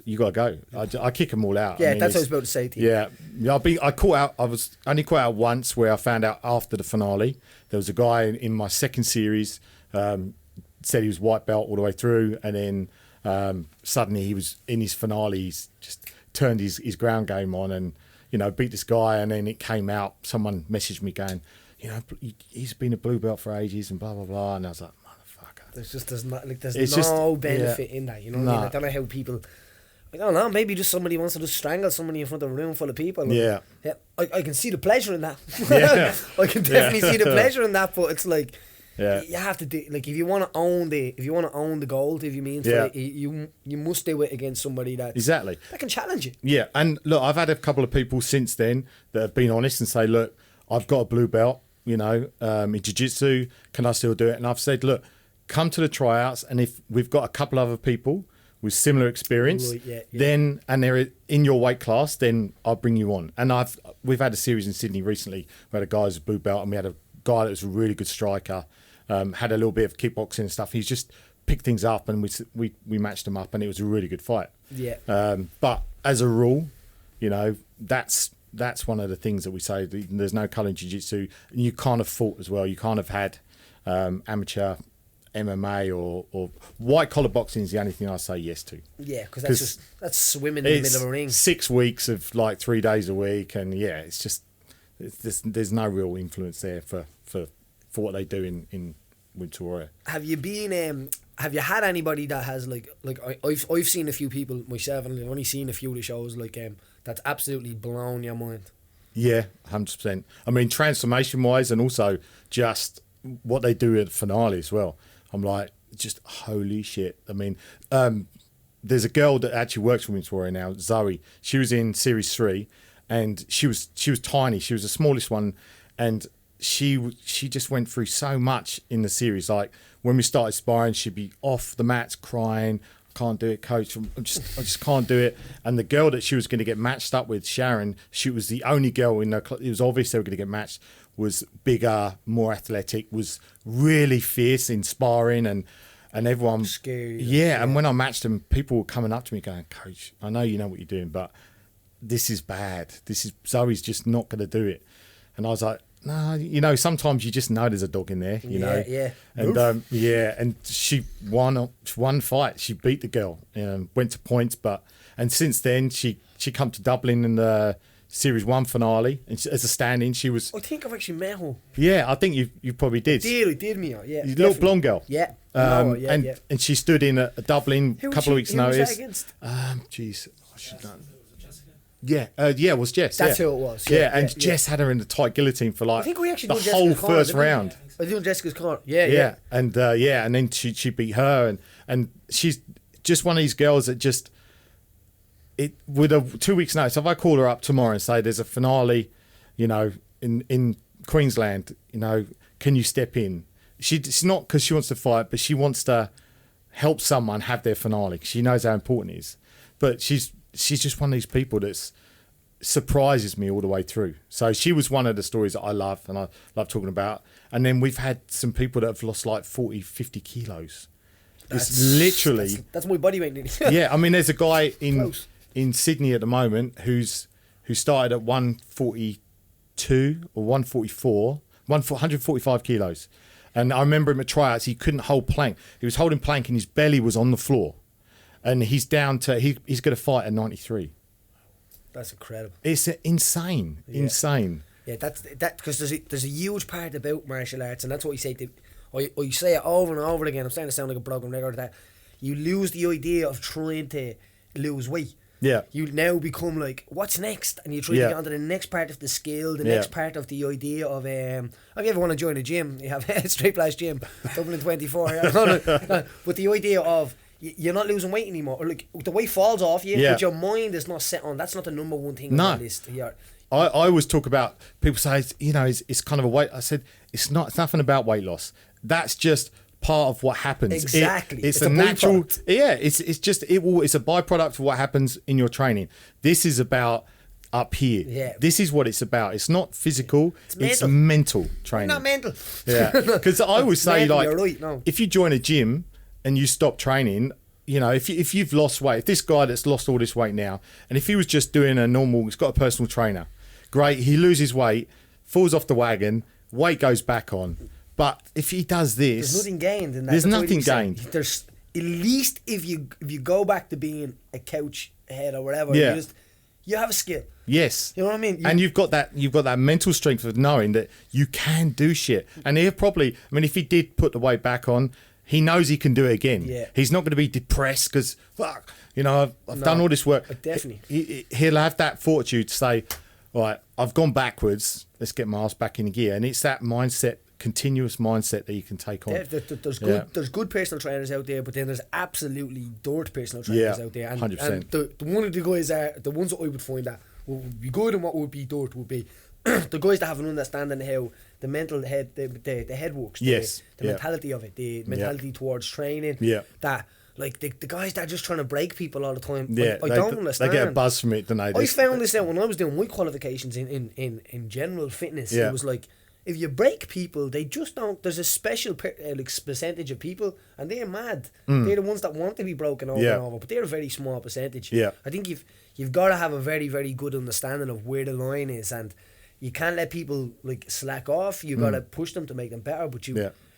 you gotta go. I kick them all out. Yeah, that's what I was about to say to you. Yeah, I caught out. I was only caught out once, where I found out after the finale. There was a guy in my second series, said he was white belt all the way through, and then suddenly he was in his finale. He's just turned his ground game on, and beat this guy. And then it came out. Someone messaged me going, he's been a blue belt for ages, and blah blah blah. And I was like, motherfucker. There's no benefit in that. You know what I mean? I don't know how people. I don't know, maybe just somebody wants to just strangle somebody in front of a room full of people. Yeah. I can see the pleasure in that. Yeah. I can definitely see the pleasure in that, but it's like, yeah, you have to do, like, if you want to own the gold, if you mean, for it, you must do it against somebody that can challenge you. Yeah, and look, I've had a couple of people since then that have been honest and say, look, I've got a blue belt, in jiu-jitsu, can I still do it? And I've said, look, come to the tryouts, and if we've got a couple other people with similar experience, then, and they're in your weight class, then I'll bring you on. And we've had a series in Sydney recently where a guy was a blue belt, and we had a guy that was a really good striker, had a little bit of kickboxing and stuff. He's just picked things up, and we matched him up, and it was a really good fight. Yeah. But as a rule, that's one of the things that we say. There's no colour in jiu-jitsu, and you can't have fought as well. You can't have had amateur MMA or white collar boxing is the only thing I say yes to. Yeah, because that's swimming in the middle of a ring. 6 weeks of like 3 days a week, and it's just there's no real influence there for what they do in Wimp. Have you been? Have you had anybody that has like I've seen a few people myself, and I've only seen a few of the shows that's absolutely blown your mind. Yeah, 100%. I mean, transformation wise, and also just what they do at the finale as well. I'm like, just holy shit. I mean, there's a girl that actually works for Wimp now, Zoe. She was in series 3, and she was tiny. She was the smallest one, and she just went through so much in the series. Like when we started sparring, she'd be off the mats crying, can't do it, coach. I just can't do it. And the girl that she was going to get matched up with, Sharon, she was the only girl in the. It was obvious they were going to get matched. Was bigger, more athletic, was really fierce in sparring, and everyone scary. Yeah, and when I matched them, people were coming up to me going, "Coach, I know you know what you're doing, but this is bad. Zoe's just not going to do it." And I was like, "No, sometimes you just know there's a dog in there, you know." Yeah. And and she won one fight. She beat the girl and went to points, and since then she come to Dublin in the Series 1 finale, and as a stand-in, she was. I think I've actually met her. Yeah, I think you probably did. I did meet her. Yeah, little blonde girl. Yeah. And she stood in a Dublin a couple of weeks' notice. Who was that against? Jeez, I should know. Yeah, it was Jess. That's who it was. And Jess had her in the tight guillotine for I think we actually the whole first round. I did Jessica's corner. Yeah. And and then she beat her, and she's just one of these girls that just. With a 2 weeks notice, if I call her up tomorrow and say there's a finale, in Queensland, can you step in? It's not because she wants to fight, but she wants to help someone have their finale. She knows how important it is. But she's just one of these people that surprises me all the way through. So she was one of the stories that I love, and I love talking about. And then we've had some people that have lost like 40, 50 kilos. It's literally... That's my body weight nearly. Yeah, I mean, there's a guy in Sydney at the moment who started at 142 or 144, 145 kilos. And I remember him at tryouts, he couldn't hold plank. He was holding plank and his belly was on the floor. And he's down to, he's going to fight at 93. That's incredible. It's insane. Yeah, that's because there's a huge part about martial arts, and that's what we say. I say it over and over again. I'm starting to sound like a broken record. That you lose the idea of trying to lose weight. Yeah. You now become like, what's next? And you try to get onto the next part of the skill, the next part of the idea of, if you ever want to join a gym, you have Straight Flash Gym, Dublin 24. But the idea of, you're not losing weight anymore. Or like, the weight falls off you, but your mind is not set on. That's not the number one thing on the list here. I always talk about, people say, it's kind of a weight. I said, it's nothing about weight loss. That's just part of what happens. Exactly. It's a natural. Yeah, it's a byproduct of what happens in your training. This is about up here. Yeah. This is what it's about. It's not physical. It's mental training. Not mental. Yeah. Because I always say, mental, like, you're right, no. if you join a gym and you stop training, if you've lost weight, if this guy that's lost all this weight now, and if he was just doing he's got a personal trainer, great, he loses weight, falls off the wagon, weight goes back on. But if he does this, there's nothing gained in that. There's nothing gained. There's at least if you go back to being a couch head or whatever, you have a skill. Yes. You know what I mean? And you've got that mental strength of knowing that you can do shit. And he'll probably, if he did put the weight back on, he knows he can do it again. Yeah. He's not going to be depressed because, fuck, I've done all this work. Definitely. He'll have that fortitude to say, all right, I've gone backwards, let's get my ass back in gear. And it's that mindset, continuous mindset that you can take on. There's good personal trainers out there, but then there's absolutely dirt personal trainers out there. And 100%. And the one of the guys the ones that I would find that would be good and what would be dirt would be the guys that have an understanding how the mental head, the head works. The mentality of it, the mentality towards training. Yeah. That, like, the guys that are just trying to break people all the time. Yeah, I don't understand. They get a buzz from it, don't they? I found this out when I was doing my qualifications in general fitness. Yeah. It was like, if you break people, they just don't. There's a special percentage of people, and they're mad. They're the ones that want to be broken over and over, but they're a very small percentage. Yeah. I think you've got to have a very, very good understanding of where the line is, and you can't let people like slack off. You got to push them to make them better, but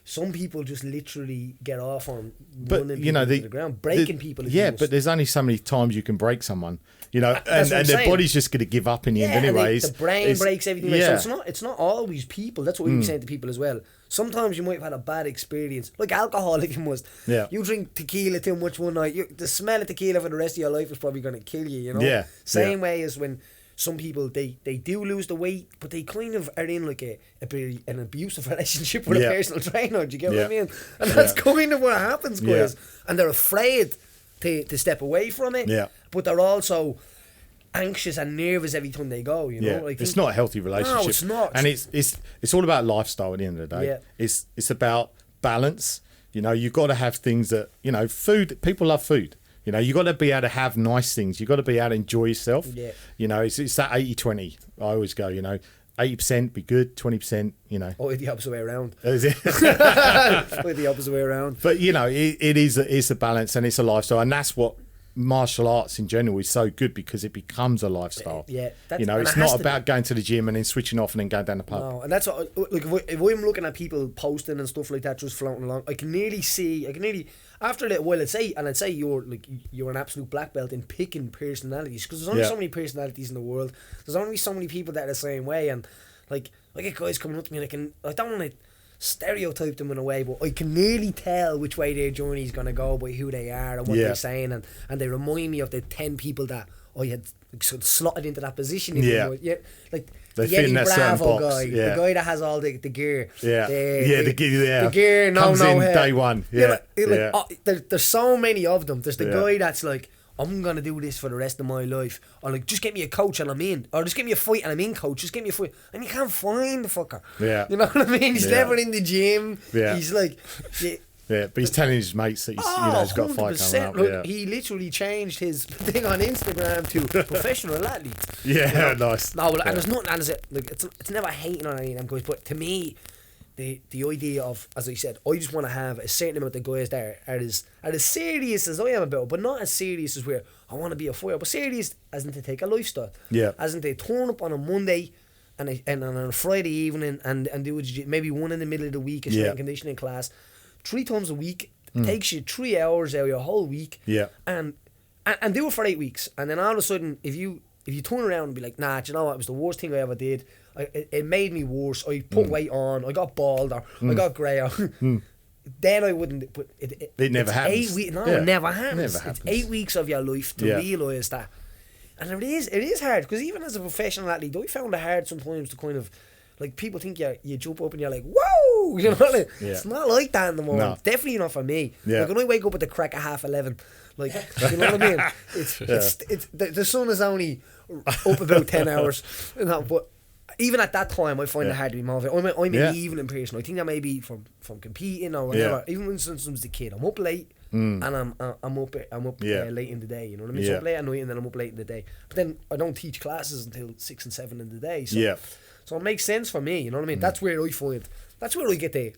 some people just literally get off on running people to the ground, breaking people. But there's only so many times you can break someone, and their body's just going to give up in the end anyways. The brain breaks everything. Yeah. So it's not always people. That's what we were saying to people as well. Sometimes you might have had a bad experience, like alcohol if you must. Yeah. You drink tequila too much one night, the smell of tequila for the rest of your life is probably going to kill you, Yeah. Same way as when some people, they do lose the weight, but they kind of are in like an abusive relationship with a personal trainer. Do you get what I mean? And that's kind of what happens, guys. And they're afraid to step away from it. Yeah. But they're also anxious and nervous every time they go. Like, it's not a healthy relationship. No, it's not. And it's all about lifestyle at the end of the day. Yeah. It's about balance. You've got to have things that food. People love food. You got to be able to have nice things. You got to be able to enjoy yourself. Yeah. It's that 80-20. I always go, 80% be good, 20%, Or the opposite way around. Is it? Or the opposite way around. But, it's a balance and it's a lifestyle. And that's what martial arts in general is so good, because it becomes a lifestyle. Yeah. It's not about going to the gym and then switching off and then going down the pub. No, and that's what, like, if I'm looking at people posting and stuff like that just floating along, I can nearly after a little while I'd say you're an absolute black belt in picking personalities, because there's only so many personalities in the world. There's only so many people that are the same way, and like I get guys coming up to me and I don't want to stereotype them in a way, but I can nearly tell which way their journey is going to go by who they are and what they're saying, and they remind me of the 10 people that I had sort of slotted into that position. Like they the Eddie Bravo box. guy, the guy that has all the gear. The gear comes in day one. There's so many of them. There's the guy that's like, I'm going to do this for the rest of my life. Or like, just get me a coach and I'm in. Or just get me a fight and I'm in, coach. Just get me a fight. And you can't find the fucker. Yeah. You know what I mean? He's never in the gym. Yeah. He's like... Yeah, but he's telling his mates that he's got a fight coming up. Look, he literally changed his thing on Instagram to professional athlete. Yeah, nice. No, and there's nothing, and it's never hating on any of them guys, but to me, the idea of, as I said, I just want to have a certain amount of guys that are as serious as I am about it, but not as serious as where I want to be a fighter, but serious as in to take a lifestyle. Yeah. As in to turn up on a Monday and on a Friday evening and do maybe one in the middle of the week, a strength and conditioning class. 3 times a week, takes you 3 hours out of your whole week, and do it for 8 weeks, and then all of a sudden, if you turn around and be like, nah, do you know what, it was the worst thing I ever did, it made me worse. I put weight on. I got balder. I got greyer. Then I wouldn't. But it never happens. It never happens. It's 8 weeks of your life to realise that. And it is hard, because even as a professional athlete, I found it hard sometimes to kind of, like, people think you jump up and you're like, whoa, you know, like, it's not like that in the morning. No. Definitely not for me. Yeah. Like, when I wake up at the crack of 11:30, like, you know what I mean? It's the sun is only up about 10 hours, you know, but even at that time, I find it hard to be motivated. I'm an evening person. I think that may be from competing or whatever. Even when since I was a kid, I'm up late. And I'm up late in the day, you know what I mean? So I'm up late at night and then I'm up late in the day. But then I don't teach classes until 6 and 7 in the day. So, so it makes sense for me, you know what I mean? That's where I find, that's where I get the,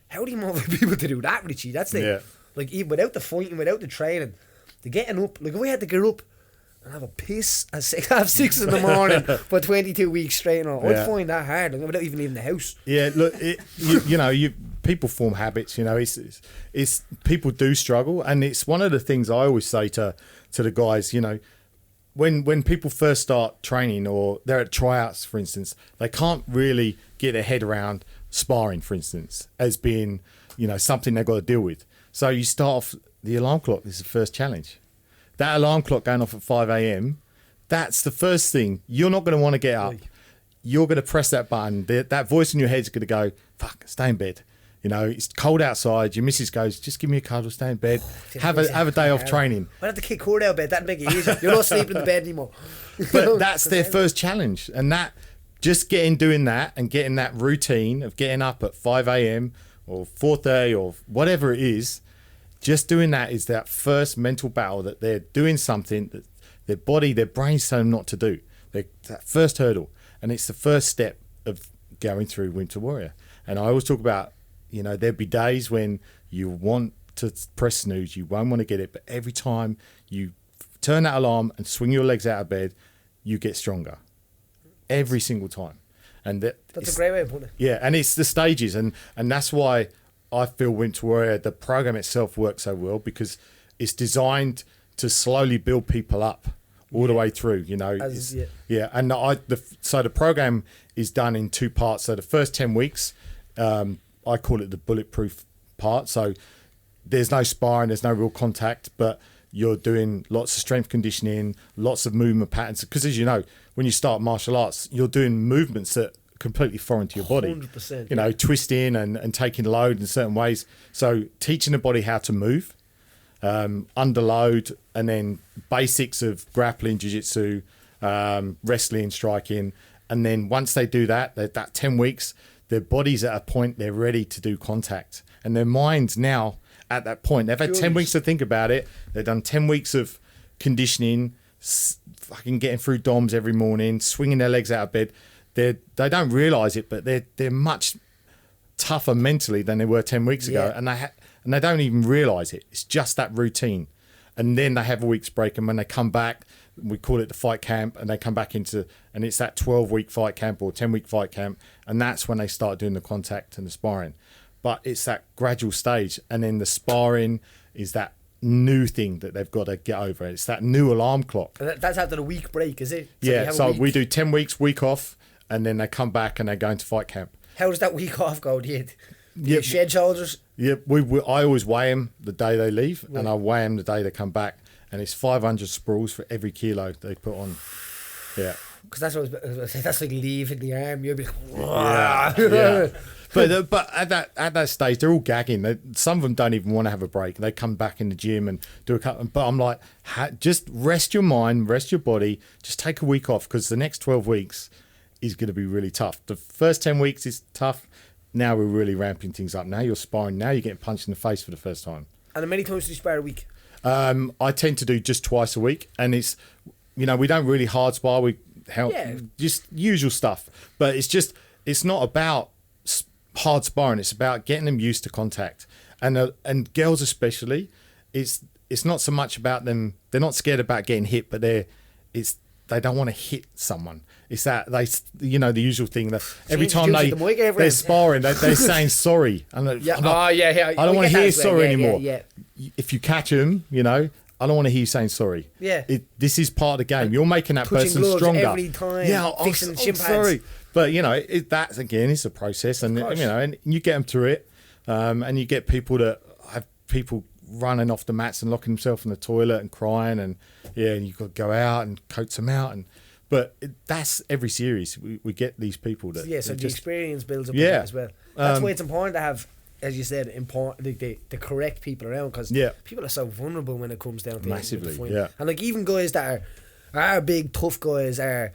how do you motivate people to do that, Richie? That's the, like, even without the fighting, without the training, the getting up, like if I had to get up and have a piss at 6 in the morning for 22 weeks straight, I'd find that hard, like, without even leaving the house. Yeah, look, people form habits, you know, it's people do struggle, and it's one of the things I always say to the guys, you know, when people first start training or they're at tryouts, for instance, they can't really get their head around sparring, for instance, as being, you know, something they've got to deal with. So you start off, the alarm clock is the first challenge. That alarm clock going off at 5 a.m, that's the first thing. You're not going to want to get up. You're going to press that button. That voice in your head's going to go, fuck, stay in bed. You know, it's cold outside. Your missus goes, just give me a cuddle, stay in bed. Have a day off training. I'd have to kick Cord out of bed. That'd make it easier. You're not sleeping in the bed anymore. But that's their first challenge. And that, just doing that and getting that routine of getting up at 5 a.m. or 4:30 or whatever it is, just doing that is that first mental battle that they're doing something that their body, their brain's telling them not to do. That first hurdle. And it's the first step of going through Winter Warrior. And I always talk about, you know, there'd be days when you want to press snooze, you won't want to get it, but every time you turn that alarm and swing your legs out of bed, you get stronger. Every single time. And that's a great way of putting it. Yeah, and it's the stages, and that's why I feel Winter Warrior, the program itself, works so well, because it's designed to slowly build people up all the way through, you know. And so the program is done in 2 parts. So the first 10 weeks, I call it the bulletproof part. So there's no sparring, there's no real contact, but you're doing lots of strength conditioning, lots of movement patterns. Because as you know, when you start martial arts, you're doing movements that are completely foreign to your body. 100%. You know, twisting and taking load in certain ways. So teaching the body how to move, under load, and then basics of grappling, jiu-jitsu, wrestling, striking. And then once they do that 10 weeks, their body's at a point they're ready to do contact. And their mind's now at that point. They've had 10 weeks to think about it. They've done 10 weeks of conditioning, fucking getting through DOMs every morning, swinging their legs out of bed. They don't realise it, but they're much tougher mentally than they were 10 weeks ago. And they don't even realise it. It's just that routine. And then they have a week's break, and when they come back, we call it the fight camp, and they come back and it's that 12-week fight camp or 10-week fight camp, and that's when they start doing the contact and the sparring. But it's that gradual stage, and then the sparring is that new thing that they've got to get over. It's that new alarm clock. And that's after the week break, is it? So we do 10 weeks, week off, and then they come back and they go into fight camp. How does that week off go? Do you shed shoulders? Yeah, I always weigh them the day they leave, and I weigh them the day they come back, and it's 500 sprues for every kilo they put on. Yeah. Because that's what I was going to say. That's like leaving the arm. You'll be like, yeah. But at that stage, they're all gagging. Some of them don't even want to have a break. They come back in the gym and do a couple. But I'm like, just rest your mind, rest your body. Just take a week off, because the next 12 weeks is going to be really tough. The first 10 weeks is tough. Now we're really ramping things up. Now you're sparring. Now you're getting punched in the face for the first time. And how many times do you spar a week? I tend to do just twice a week, and it's, you know, we don't really hard spar. We help just usual stuff, but it's not about hard sparring. It's about getting them used to contact, and girls especially. It's not so much about them. They're not scared about getting hit, but they don't want to hit someone. It's that the usual thing that every time they're sparring, they're saying sorry. And I don't want to hear sorry anymore. If you catch them, you know, I don't want to hear you saying sorry. Yeah. This is part of the game. You're making that person gloves stronger. Every time. Yeah, I'm sorry. But that again is a process, and and you get them through it, and you get people that have people running off the mats and locking themselves in the toilet and crying, and and you've got to go out and coach them out, but that's every series. We get these people that so the experience builds up as well. That's why it's important to have, as you said, the correct people around, because people are so vulnerable when it comes down to massively, and like even guys that are big tough guys are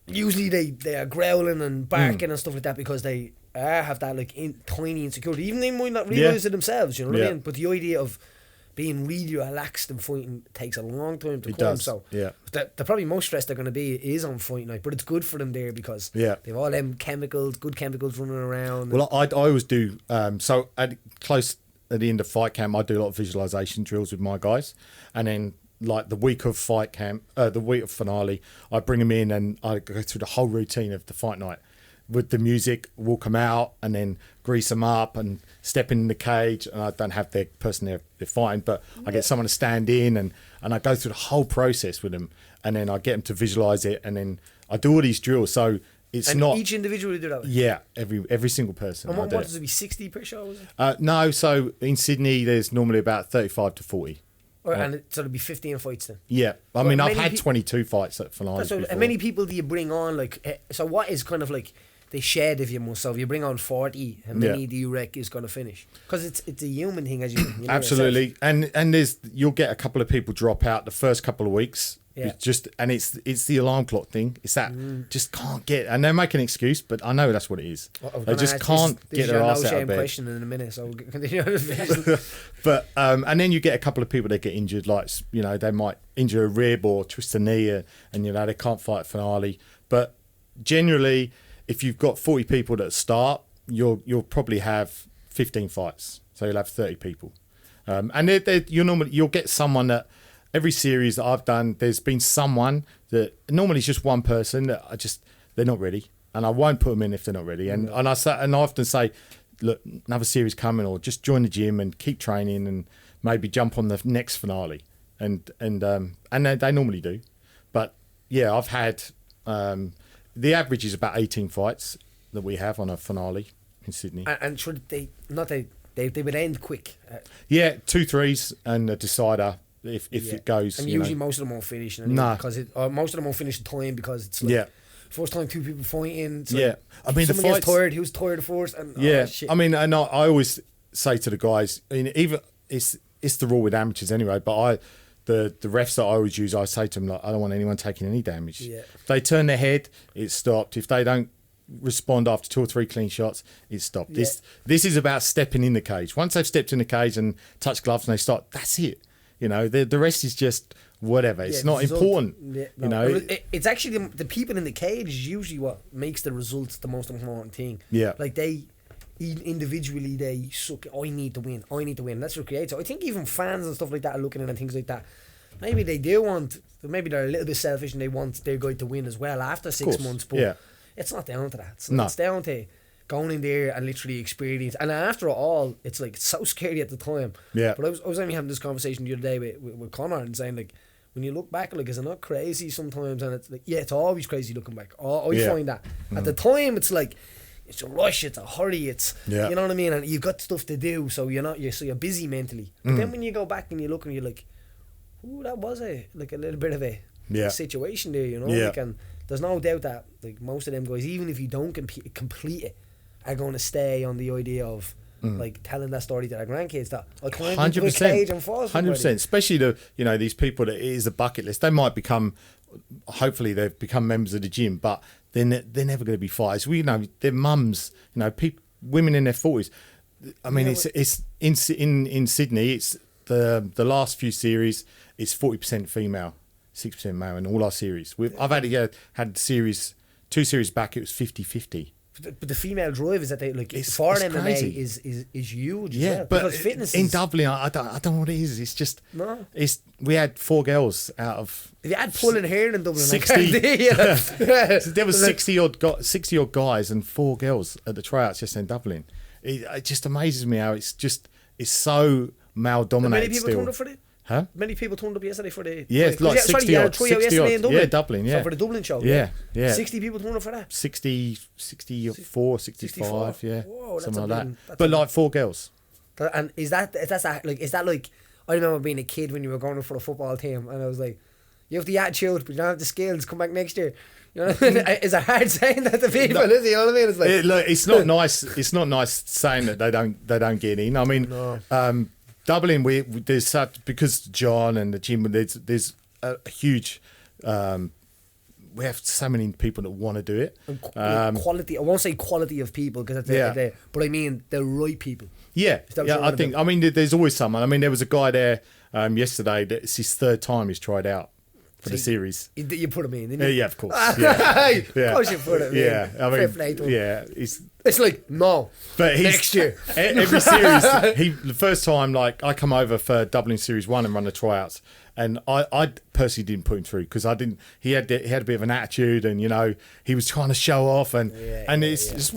usually they are growling and barking and stuff like that because they have that like tiny insecurity. Even they might not realise it themselves, you know what I mean? But the idea of being really relaxed and fighting takes a long time to come. So the probably most stressed they're going to be is on fight night, but it's good for them there because they've all them good chemicals running around. Well, I always do. So at the end of fight camp, I do a lot of visualization drills with my guys, and then like the week of fight camp, the week of finale, I bring them in and I go through the whole routine of the fight night with the music, walk them out and then grease them up and step in the cage. And I don't have their person there, they're fine, but I get someone to stand in and I go through the whole process with them, and then I get them to visualize it, and then I do all these drills. So it's not each individual do that. Yeah, every single person. And what does it be? 60 per show? Is it? No, so in Sydney there's normally about 35 to 40. And so there'll be 15 fights then. Yeah, I mean I've had 22 fights at finals. So how many people do you bring on? Like, so what is kind of like the shed, if you must? So if you bring on 40, how many do you reckon is going to finish? Because it's a human thing, as you know absolutely. Yourself. And you'll get a couple of people drop out the first couple of weeks. Yeah. It's the alarm clock thing. It's that just can't get, and they make an excuse, but I know that's what it is. They just can't get their ass out of bed. Question in a minute, so we'll continue. But and then you get a couple of people that get injured, like they might injure a rib or twist a knee, and they can't fight finale. But generally, if you've got 40 people that start, you'll probably have 15 fights, so you'll have 30 people, and you'll get someone that. Every series that I've done, there's been someone that normally it's just one person that they're not ready, and I won't put them in if they're not ready. And I often say, look, another series coming, or just join the gym and keep training, and maybe jump on the next finale. And they normally do, but yeah, I've had the average is about 18 fights that we have on a finale in Sydney. And should they would end quick? 2-3s and a decider. If it goes, and usually most of them won't finish. Because most of them won't finish the time because it's like first time two people fighting. So I mean, someone gets tired. Who's tired first? And shit. I mean, and I always say to the guys, I mean, even it's the rule with amateurs anyway. But the refs that I always use, I say to them, like, I don't want anyone taking any damage. Yeah. If they turn their head, it's stopped. If they don't respond after 2 or 3 clean shots, it's stopped. Yeah. This is about stepping in the cage. Once they've stepped in the cage and touched gloves and they start, that's it. The rest is just whatever. It's not important. It's actually the people in the cage is usually what makes the results the most important thing. Yeah. Like they individually they suck. I need to win. That's what creates. So I think even fans and stuff like that are looking at it and things like that. Maybe they do want. Maybe they're a little bit selfish and they want their guy to win as well after 6 months. But it's not down to that. It's down to going in there and literally experience. And after all, it's like it's so scary at the time. Yeah. But I was only having this conversation the other day with Connor and saying, like, when you look back, like, is it not crazy sometimes? And it's like, it's always crazy looking back. I find that. At the time, it's like, it's a rush, it's a hurry, it's, you know what I mean? And you've got stuff to do, so you're busy mentally. But then when you go back and you look and you're like, ooh, that was a little bit of a situation there, Like, and there's no doubt that, like, most of them guys, even if you don't complete it, are going to stay on the idea of like telling that story to their grandkids that I climbed into a cage and fought somebody. 100%. Especially these people that it is a bucket list. They might hopefully they've become members of the gym, but they're never going to be fighters. Their mums, women in their 40s. I mean, it's in Sydney. It's the last few series. It's 40% female, 6% male in all our series. I've had 2 series back. It was 50-50. But the female drive is that they like foreign MMA is huge. Yeah, as well, but because fitness in Dublin, I don't know what it is. It's just we had 4 girls out of. If you had pulling hair in Dublin, 60. There was 60 odd guys and 4 girls at the tryouts just in Dublin. It just amazes me how it's so male dominated. How many people turned up for it? Huh? Many people turned up yesterday for the... Yeah, it's like 60 odd. 60 odd. Yeah, Dublin, yeah. So for the Dublin show? Yeah. 60 people turned up for that? 64, 65, yeah. Whoa, that's something like amazing. that. But like 4 girls. And is that like... I remember being a kid when you were going up for a football team, and I was like, you have the attitude, but you don't have the skills, come back next year. You know what I mean? Is it hard saying that to people? No, Is it, you know what I mean? It's like... Look, it's not nice. It's not nice saying that they don't get in. I mean, Dublin, there's such, because John and the gym, there's a huge. We have so many people that want to do it. Quality. I won't say quality of people because but I mean the right people. Yeah, I think. I mean, there's always someone. I mean, there was a guy there yesterday. It's his 3rd time he's tried out for the series. You put him in, didn't you? Yeah, of course. Yeah. Of course you put him in. Yeah, I mean, fair play to him. yeah, it's like no. But next year, every series, the first time, like I come over for Dublin Series 1 and run the tryouts, and I personally didn't put him through because I didn't. He had a bit of an attitude, and he was trying to show off, and it's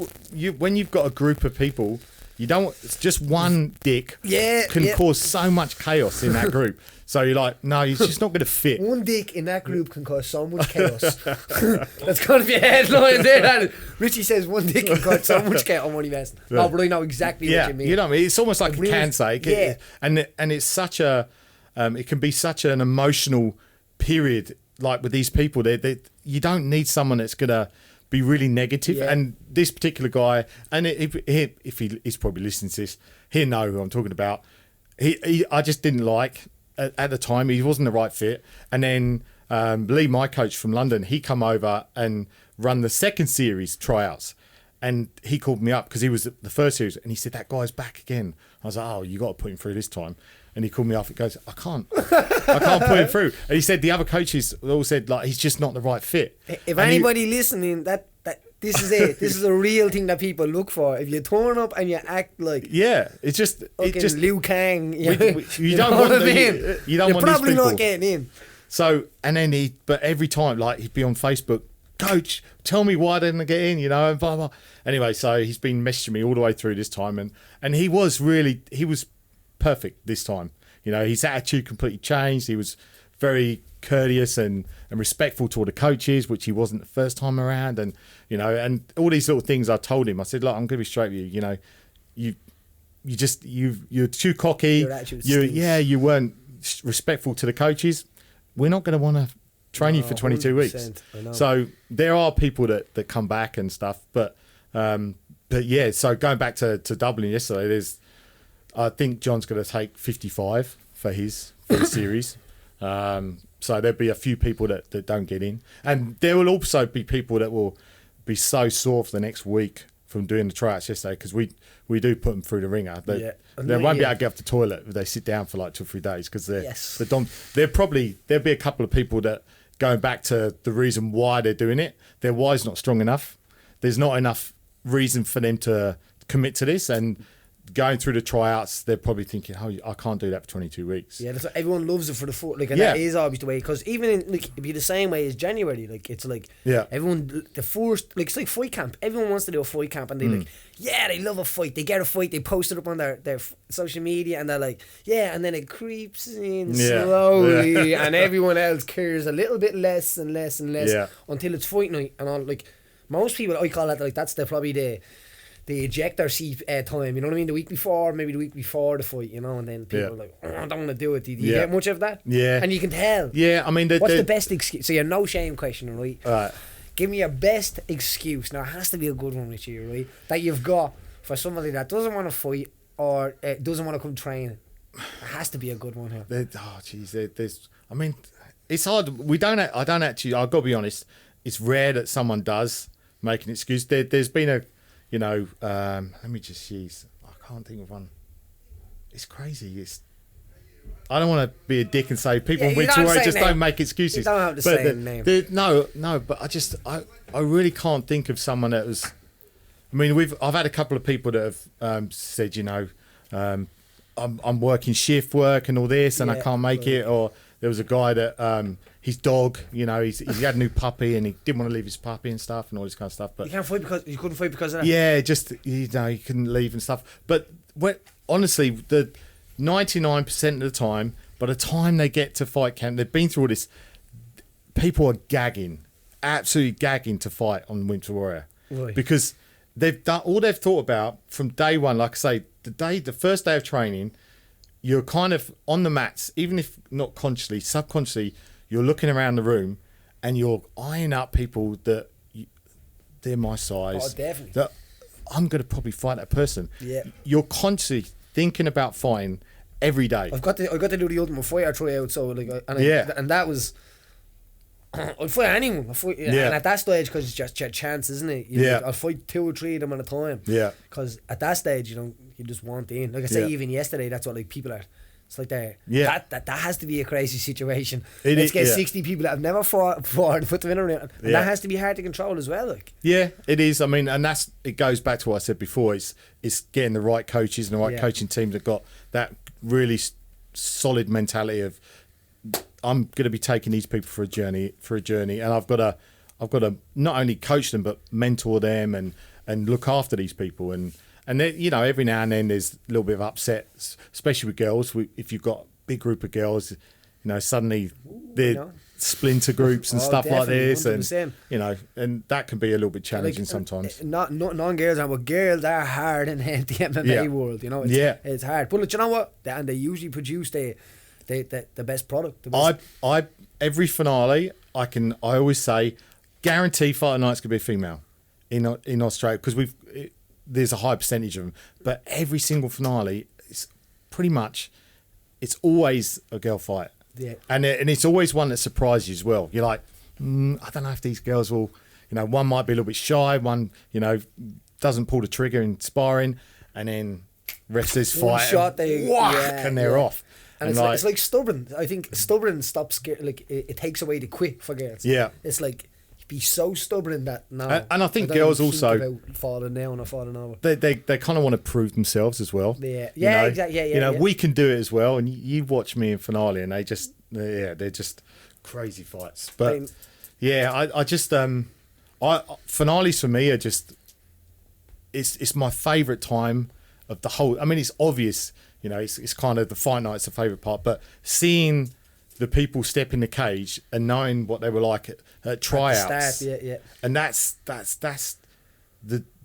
when you've got a group of people. You don't. It's just one dick can cause so much chaos in that group. So you're like, no, he's just not going to fit. One dick in that group can cause so much chaos. That's going to be a headline there. Richie says one dick can cause so much chaos. I'm only messing. No, but I know exactly what you mean. You know what I mean? It's almost like a cancer. And it's such a. It can be such an emotional period. Like with these people, you don't need someone that's going to be really negative. And this particular guy, and if he's probably listening to this, he'll know who I'm talking about. I just didn't like at the time. He wasn't the right fit. And then Lee, my coach from London, he come over and run the 2nd series tryouts. And he called me up because he was the 1st series, and he said, that guy's back again. I was like, oh, you got to put him through this time. And he called me up and goes, I can't put him through. And he said the other coaches all said, like, he's just not the right fit. If anybody listening, that this is it. This is a real thing that people look for. If you turn up and you act like it's just Liu Kang, you don't want what I mean? You don't You're want probably these people. not getting in. So and then but every time like he'd be on Facebook, coach, tell me why I didn't get in, and blah blah. Anyway, so he's been messaging me all the way through this time, and he was perfect this time. His attitude completely changed. He was very courteous and respectful to all the coaches, which he wasn't the first time around, and and all these little things I told him. I said, look, I'm going to be straight with you. You're too cocky. Your attitude stinks. You weren't respectful to the coaches. We're not going to want to train you for 22 weeks. So there are people that come back and stuff, but yeah. So going back to Dublin yesterday, I think John's going to take 55 for his series. So there'll be a few people that don't get in. And there will also be people that will be so sore for the next week from doing the tryouts yesterday because we do put them through the ringer. They won't be able to get off the toilet if they sit down for like 2 or 3 days because there'll be a couple of people that going back to the reason why they're doing it. Their why's not strong enough. There's not enough reason for them to commit to this, and going through the tryouts, they're probably thinking, "Oh, I can't do that for 22 weeks." Yeah, that's what, everyone loves it for the foot, and that is always the way. Because even in it'd be the same way as January. It's everyone the first it's like fight camp. Everyone wants to do a fight camp, and they love a fight. They get a fight. They post it up on their social media, and they're like, and then it creeps in slowly, and everyone else cares a little bit less and less and less until it's fight night. And all most people, I call that that's probably the ejector seat time, you know what I mean? The week before, maybe the week before the fight, and then people are like, I don't want to do it. Do you get much of that? Yeah. And you can tell. Yeah, I mean... What's the best excuse? So you're no shame question, right? Right. Give me your best excuse. Now, it has to be a good one with you, right? That you've got for somebody that doesn't want to fight or doesn't want to come training. It has to be a good one here. There's... I mean, it's hard. I don't actually... I've got to be honest. It's rare that someone does make an excuse. There's been a... let me just use. I can't think of one. It's crazy. I don't want to be a dick and say people in Winter just don't make excuses. You don't have to say a name. No, but I really can't think of someone that was. I mean, I've had a couple of people that have said, I'm working shift work and all this, and I can't make it. Or there was a guy that his dog, he had a new puppy and he didn't want to leave his puppy and stuff and all this kind of stuff. But you couldn't fight because of that. Yeah, just he couldn't leave and stuff. But honestly, the 99% of the time, by the time they get to fight camp, they've been through all this. People are absolutely gagging to fight on Winter Warrior. Right. Because they've done all they've thought about from day one. Like I say, the first day of training, you're kind of on the mats, even if not consciously, subconsciously, you're looking around the room and you're eyeing up people that they're my size. Oh, definitely. That I'm going to probably fight that person. Yeah. You're consciously thinking about fighting every day. I got to do the Ultimate Fighter tryout, so like, and that was. I'd fight anyone. And at that stage, because it's just your chance, isn't it? I'll fight 2 or 3 of them at a time. Yeah. Because at that stage, you just want in. Like I say, even yesterday, that's what like people are. It's like that has to be a crazy situation. Let's get 60 people that have never fought before and put them in a ring, and that has to be hard to control as well. Like. Yeah, it is. I mean, and it goes back to what I said before. It's getting the right coaches and the right coaching teams that got that really solid mentality of, I'm going to be taking these people for a journey, and I've got to not only coach them but mentor them and look after these people, and then, every now and then there's a little bit of upset, especially with girls. If you've got a big group of girls, suddenly they're splinter groups and stuff like this, 100%. And that can be a little bit challenging sometimes. Not non-girls, but girls are hard in the MMA world. It's hard. But you know what? And they usually produce the best product. I every finale I always say, guarantee fight night's gonna be a female in Australia, because there's a high percentage of them, but every single finale is pretty much, it's always a girl fight. Yeah. And it's always one that surprises you as well. You're like, I don't know if these girls will, one might be a little bit shy, one doesn't pull the trigger in sparring, and then rest this One fight shot, and they're off. And it's like stubborn. I think stubborn stops, like it takes away the quick for girls. Yeah. It's like, be so stubborn in that now. And I think don't girls even also think about falling down or falling over. They kind of want to prove themselves as well. Yeah. Exactly. Yeah. We can do it as well. And you watch me in finale, and they're just crazy fights. But I just finales for me are just, it's my favourite time of the whole. I mean, it's obvious. It's kind of the fight night's the favourite part, but seeing the people step in the cage and knowing what they were like at tryouts, and that's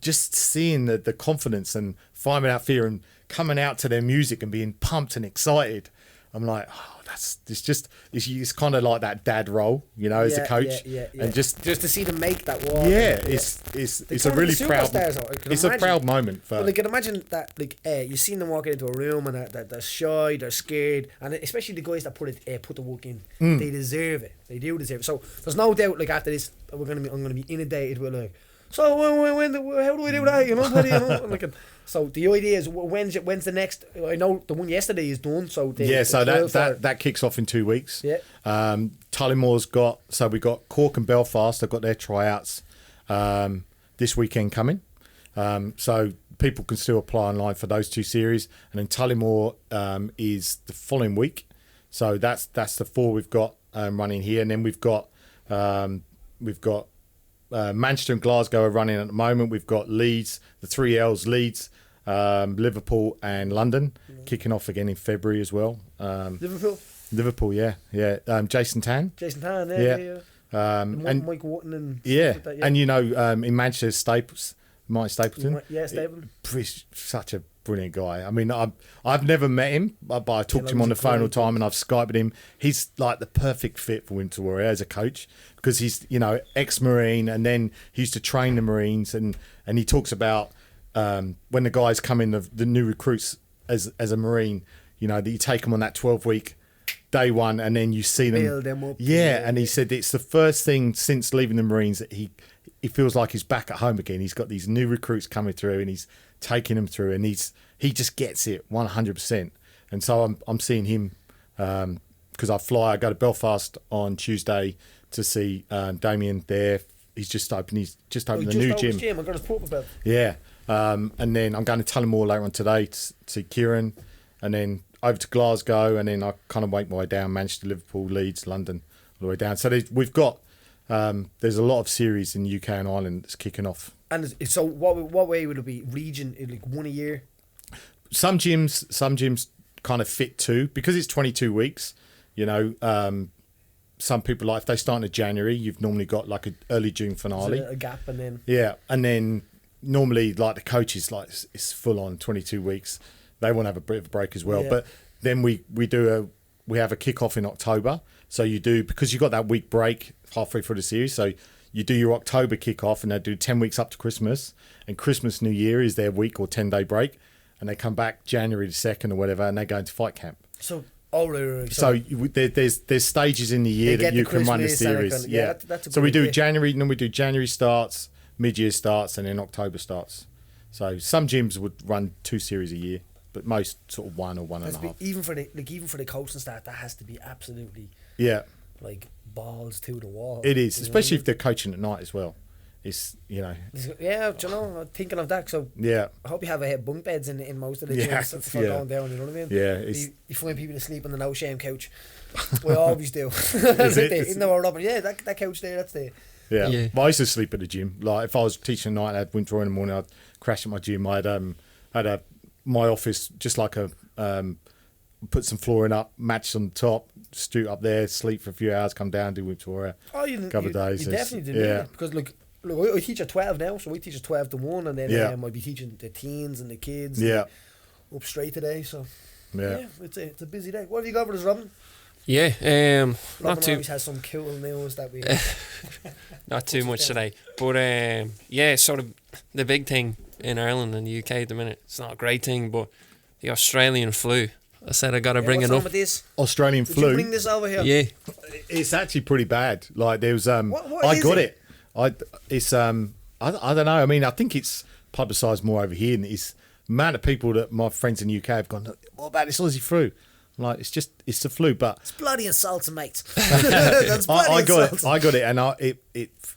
just seeing the confidence and fighting without fear and coming out to their music and being pumped and excited. I'm like, it's kind of like that dad role, as a coach, and just to see them make that walk. It's a really proud. It's a proud moment for. Well, imagine that, you seen them walking into a room and they're shy, they're scared, and especially the guys that put the work in, they deserve it. They do deserve it. So there's no doubt. After this, I'm gonna be inundated with so how do I do that? So the idea is, when's the next? I know the one yesterday is done. So that kicks off in 2 weeks. Yeah. Tullymoore's we got Cork and Belfast. They've got their tryouts this weekend coming. So people can still apply online for those 2 series, and then Tullymore is the following week. So that's the 4 we've got running here, and then we've got Manchester and Glasgow are running at the moment. We've got Leeds, the 3 L's, Leeds, Liverpool and London, kicking off again in February as well. Liverpool, yeah. Jason Tan. Yeah. And Mike Wotton and like that, and in Manchester, Mike Stapleton. Stapleton. Such a brilliant guy. I mean, I've never met him, but I talked to him on the phone all the time, and I've Skyped with him. He's like the perfect fit for Winter Warrior as a coach, because he's ex-Marine, and then he used to train the Marines, and he talks about when the guys come in, the new recruits as a Marine, that you take them on that 12-week day one, and then you see them build them up. And he said it's the first thing since leaving the Marines that he feels like he's back at home again. He's got these new recruits coming through, and he's taking them through, and he just gets it 100%. And so I'm seeing him, because I go to Belfast on Tuesday to see Damien there. He's just opened the new gym. I got his port about. Yeah. And then I'm going to Tullymore later on today to see Kieran, and then over to Glasgow, and then I kind of make my way down Manchester, Liverpool, Leeds, London, all the way down. So we've got there's a lot of series in the UK and Ireland that's kicking off. And so what way would it be? Region, like one a year? Some gyms kind of fit to, because it's 22 weeks. You know, some people, like if they start in January, you've normally got like an early June finale. A gap, and then and then normally like the coaches, like it's full on 22 weeks. They want to have a bit of a break as well. But then we have a kickoff in October. So you do, because you got that week break halfway through the series. So you do your October kickoff, and they do 10 weeks up to Christmas, and Christmas New Year is their week or 10-day break, and they come back January the 2nd or whatever, and they go into fight camp. So there's stages in the year that you can run the series. That's a so we do idea. January, and then we do January starts, mid-year starts, and then October starts. So some gyms would run 2 series a year, but most sort of 1 or 1.5. Even for the coaching staff, that has to be absolutely like balls to the wall. It is, especially if they're coaching at night as well. It's, you know. Yeah, do you know, I'm thinking of that. So I hope you have bunk beds in most of the gyms before going down. You know what I mean? Yeah, you find people to sleep on the no shame couch. We always do. Even though we're up, that couch there, that's the. Yeah. Well, I used to sleep at the gym. Like if I was teaching at night, I had winter in the morning, I'd crash at my gym. I had my office just like a put some flooring up, match on top, stoop up there, sleep for a few hours, come down, do Victoria. Couple of days. You definitely do. Because look, I teach at 12 now, so we teach at 12 to 1, and then I'll be teaching the teens and the kids. Up straight today, so it's a busy day. What have you got for us, Robin? Yeah, Robin always has some cool news that we. Not too much today, but sort of the big thing in Ireland and the UK at the minute. It's not a great thing, but the Australian flu. I said I got to bring it up. Australian Did flu. you bring this over here? Yeah, it's actually pretty bad. Like there was what I is got it? It's I don't know. I mean, I think it's publicised more over here, and it's the amount of people that my friends in the UK have gone, what about this Aussie flu? I'm like, it's the flu, but it's bloody assaults, mates. That's I got it, and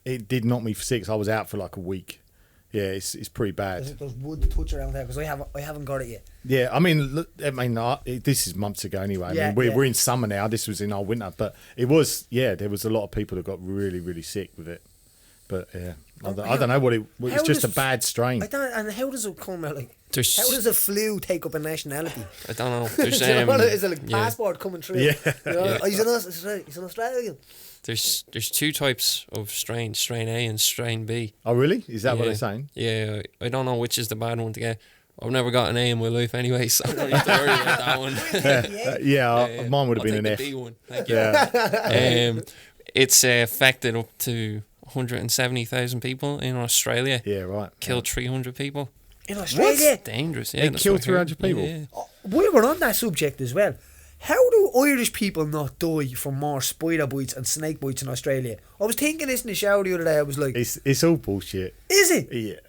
it did knock me for 6. I was out for like a week. Yeah, it's pretty bad. There's wood touch around there because I haven't got it yet. Yeah, I mean, look, this is months ago anyway. I mean, we're in summer now. This was in our winter, but it was there was a lot of people that got really, really sick with it. But I don't know what it was. It's just a bad strain. I don't. And how does it come out? Like, how There's- does a flu take up a nationality? I don't know. There's Do you know what it is? Is it like passport coming through? Yeah. You know? Oh, he's an Australian. There's 2 types of strain A and strain B. Oh, really? Is that what they're saying? Yeah, I don't know which is the bad one to get. I've never got an A in my life anyway, so I don't need to worry about that one. Mine would have been I'll an take F. the B one. Thank you. It's affected up to 170,000 people in Australia. Yeah, right. Killed 300 people. In Australia? Dangerous. Yeah, It that's killed what I heard. 300 people? Yeah. We were on that subject as well. How do Irish people not die from more spider bites and snake bites in Australia? I was thinking this in the shower the other day. I was like, It's all bullshit. is it? Yeah,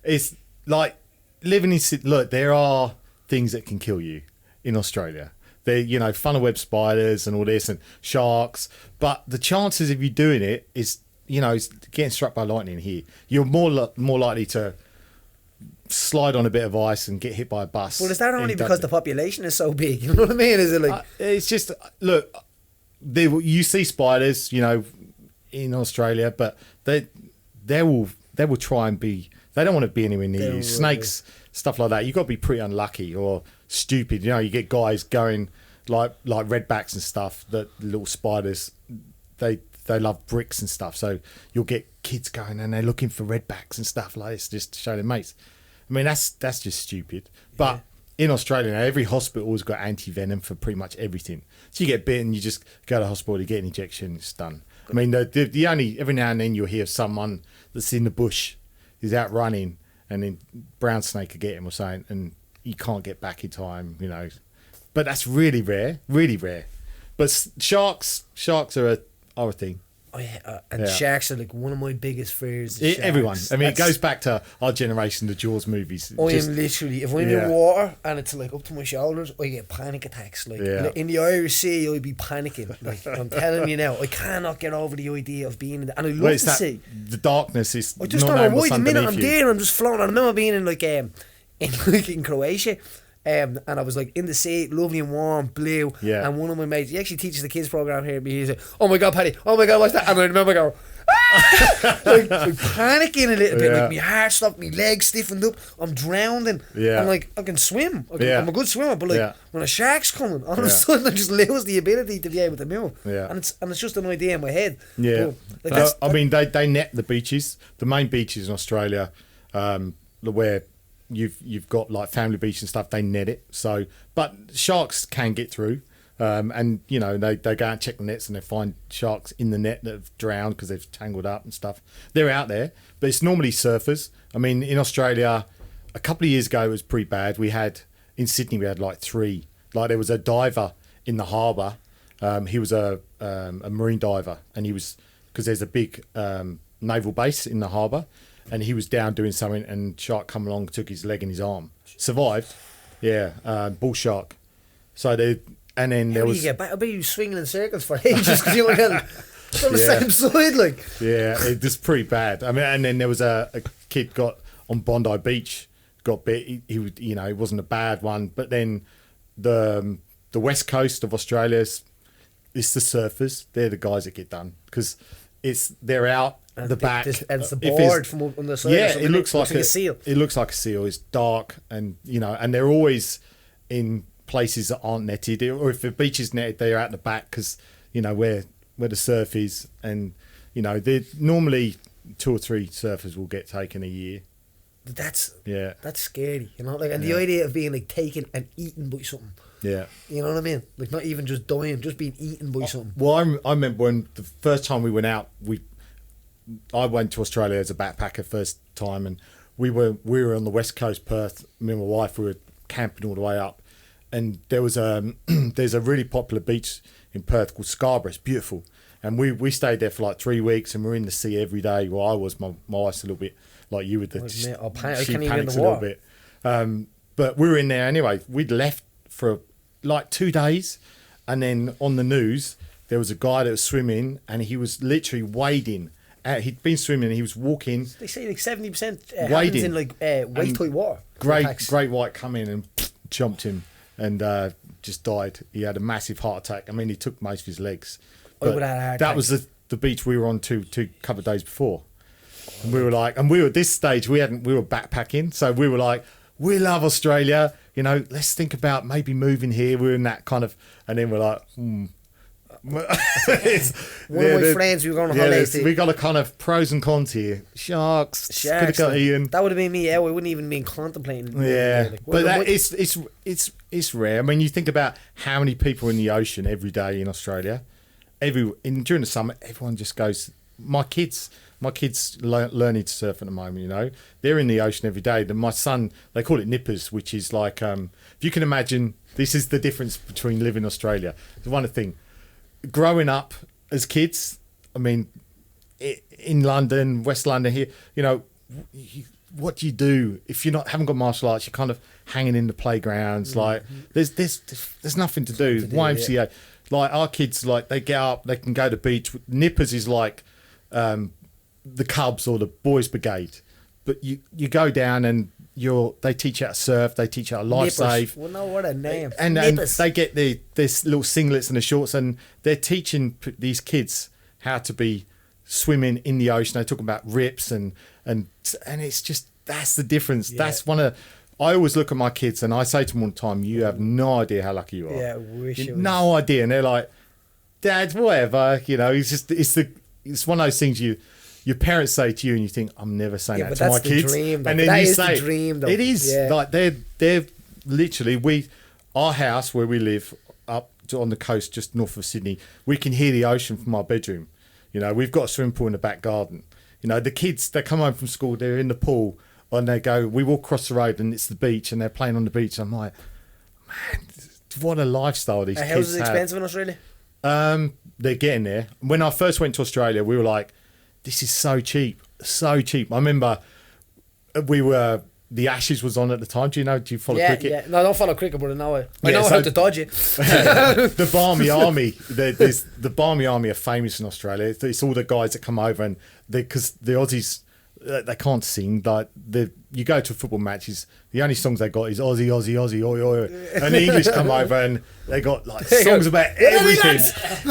it's like living in. Look, there are things that can kill you in Australia. They're, funnel web spiders and all this and sharks. But the chances of you doing it is, is getting struck by lightning here. You're more likely to slide on a bit of ice and get hit by a bus. Well, is that only because the population is so big? You know what I mean? Is it like it's just look? You see spiders, in Australia, but they will try and be. They don't want to be anywhere near you. Snakes, stuff like that. You've got to be pretty unlucky or stupid. You get guys going like redbacks and stuff. That little spiders, they love bricks and stuff. So you'll get kids going and they're looking for redbacks and stuff like this just to show their mates. I mean, that's just stupid. But in Australia now, every hospital's got anti-venom for pretty much everything. So you get bitten, you just go to the hospital, you get an injection, it's done. I mean, the only, every now and then you'll hear someone that's in the bush is out running and then brown snake will get him or something and you can't get back in time, But that's really rare, really rare. But sharks are a thing. Sharks are like one of my biggest fears. Everyone. I mean, it goes back to our generation, the Jaws movies. I am literally, if I'm in water and it's like up to my shoulders, I get panic attacks. Like in the Irish Sea, I'd be panicking. Like I'm telling you now, I cannot get over the idea of being in the, and I love the sea. The darkness is. I just don't know why. The minute I'm there, I'm just floating. I remember being in Croatia. And I was like in the sea, lovely and warm, blue. Yeah. And one of my mates, he actually teaches the kids program here. He's like, "Oh my God, Paddy! Oh my God, what's that?" And I remember going, "Ah!" like panicking a little bit, Yeah. like my heart stopped, my legs stiffened up, I'm drowning. Yeah. I'm like, I can swim. Yeah. I'm a good swimmer, but like Yeah. when a shark's coming, all of Yeah. a sudden I just lose the ability to be able to move. Yeah. And it's just an idea in my head. Yeah, But, like, I mean they net the beaches, the main beaches in Australia, where you've got like family beach and stuff. They net it, so but sharks can get through, and you know they go out and check the nets and they find sharks in the net that have drowned because they've tangled up and stuff. They're out there, but it's normally surfers. I mean, in Australia, a couple of years ago it was pretty bad. We had in Sydney we had like 3. Like there was a diver in the harbour. He was a marine diver, and he was because there's a big naval base in the harbour, and he was down doing something, and shark come along, took his leg and his arm, survived, bull shark. So they and then how there do was you get back? I bet you swinging in circles for ages because you're on the same side, like. it was pretty bad. I mean, and then there was a kid got on Bondi Beach, got bit. He it wasn't a bad one, but then the west coast of Australia is the surfers. They're the guys that get done because they're out And the back. and it's the If board from up on the side. or Yeah, something, it looks like a seal. It looks like a seal. It's dark, and and they're always in places that aren't netted, or if the beach is netted, they're out the back because where the surf is, and they normally 2 or 3 surfers will get taken a year. That's Yeah, scary, like, and the Yeah. idea of being like taken and eaten by something. yeah. You know what I mean? Like not even just dying, just being eaten by something. Well, I remember when the first time we went out, I went to Australia as a backpacker first time, and we were on the west coast, Perth. Me and my wife, we were camping all the way up, and there was there's a really popular beach in Perth called Scarborough. It's beautiful, and we stayed there for like 3 weeks, and we're in the sea every day. Well, I was, my wife's a little bit like you with the Mate, I she can't even in panics the a little water. bit. But we were in there anyway. We'd left for like 2 days, and then on the news there was a guy that was swimming, and he was literally wading. He'd been swimming, and he was walking. They say like 70% happens Wading. in like waist high water. Great white come in and jumped him, and just died. He had a massive heart attack. I mean, he took most of his legs. I would have had a heart That was the beach we were on two couple of days before. And we were like, and we were at this stage, we were backpacking, so we were like, we love Australia, let's think about maybe moving here. We were in that kind of, and then we're like, One of my friends, we were going on holidays to. we got a kind of pros and cons here. Sharks. Could have got like, Ian. that would have been me. I wouldn't even been contemplating. Yeah, Like, but what- it's rare. I mean, you think about how many people in the ocean every day in Australia. During the summer, everyone just goes. My kids learning to surf at the moment. They're in the ocean every day. My son, they call it nippers, which is like if you can imagine, this is the difference between living in Australia. The one thing, growing up as kids, I mean, in London, West London here, what do you do if you haven't got martial arts? You're kind of hanging in the playgrounds. Like there's nothing to do. YMCA, yeah. Like our kids, like they get up, they can go to the beach. Nippers is like the Cubs or the Boys Brigade, but you go down and they teach you how to surf, they teach you how to life save. Well, no, what a name. And they get this little singlets and the shorts, and they're teaching these kids how to be swimming in the ocean. They're talking about rips and it's just, that's the difference. Yeah. That's I always look at my kids and I say to them all the time, you have no idea how lucky you are. Yeah, I wish it was. No idea. And they're like, Dad, whatever. It's one of those things your parents say to you and you think, I'm never saying that to my kids. Dream, and then you say, the dream, though. it is. Yeah. Like they're literally, our house where we live up on the coast just north of Sydney, we can hear the ocean from our bedroom. We've got a swimming pool in the back garden. The kids, they come home from school, they're in the pool, and we walk across the road and it's the beach and they're playing on the beach. I'm like, man, what a lifestyle these kids have. How's it expensive in Australia? They're getting there. When I first went to Australia, we were like, this is so cheap. So cheap. I remember the Ashes was on at the time. Do you follow cricket? Yeah. No, I don't follow cricket, but I know it. I Yeah, know so- how to dodge it. The Barmy Army. The Barmy Army are famous in Australia. It's all the guys that come over, and because the Aussies they can't sing. Like you go to football matches, the only songs they got is Aussie, Aussie, Aussie, oi, oi, oi. And the English come over and they got like songs about everything,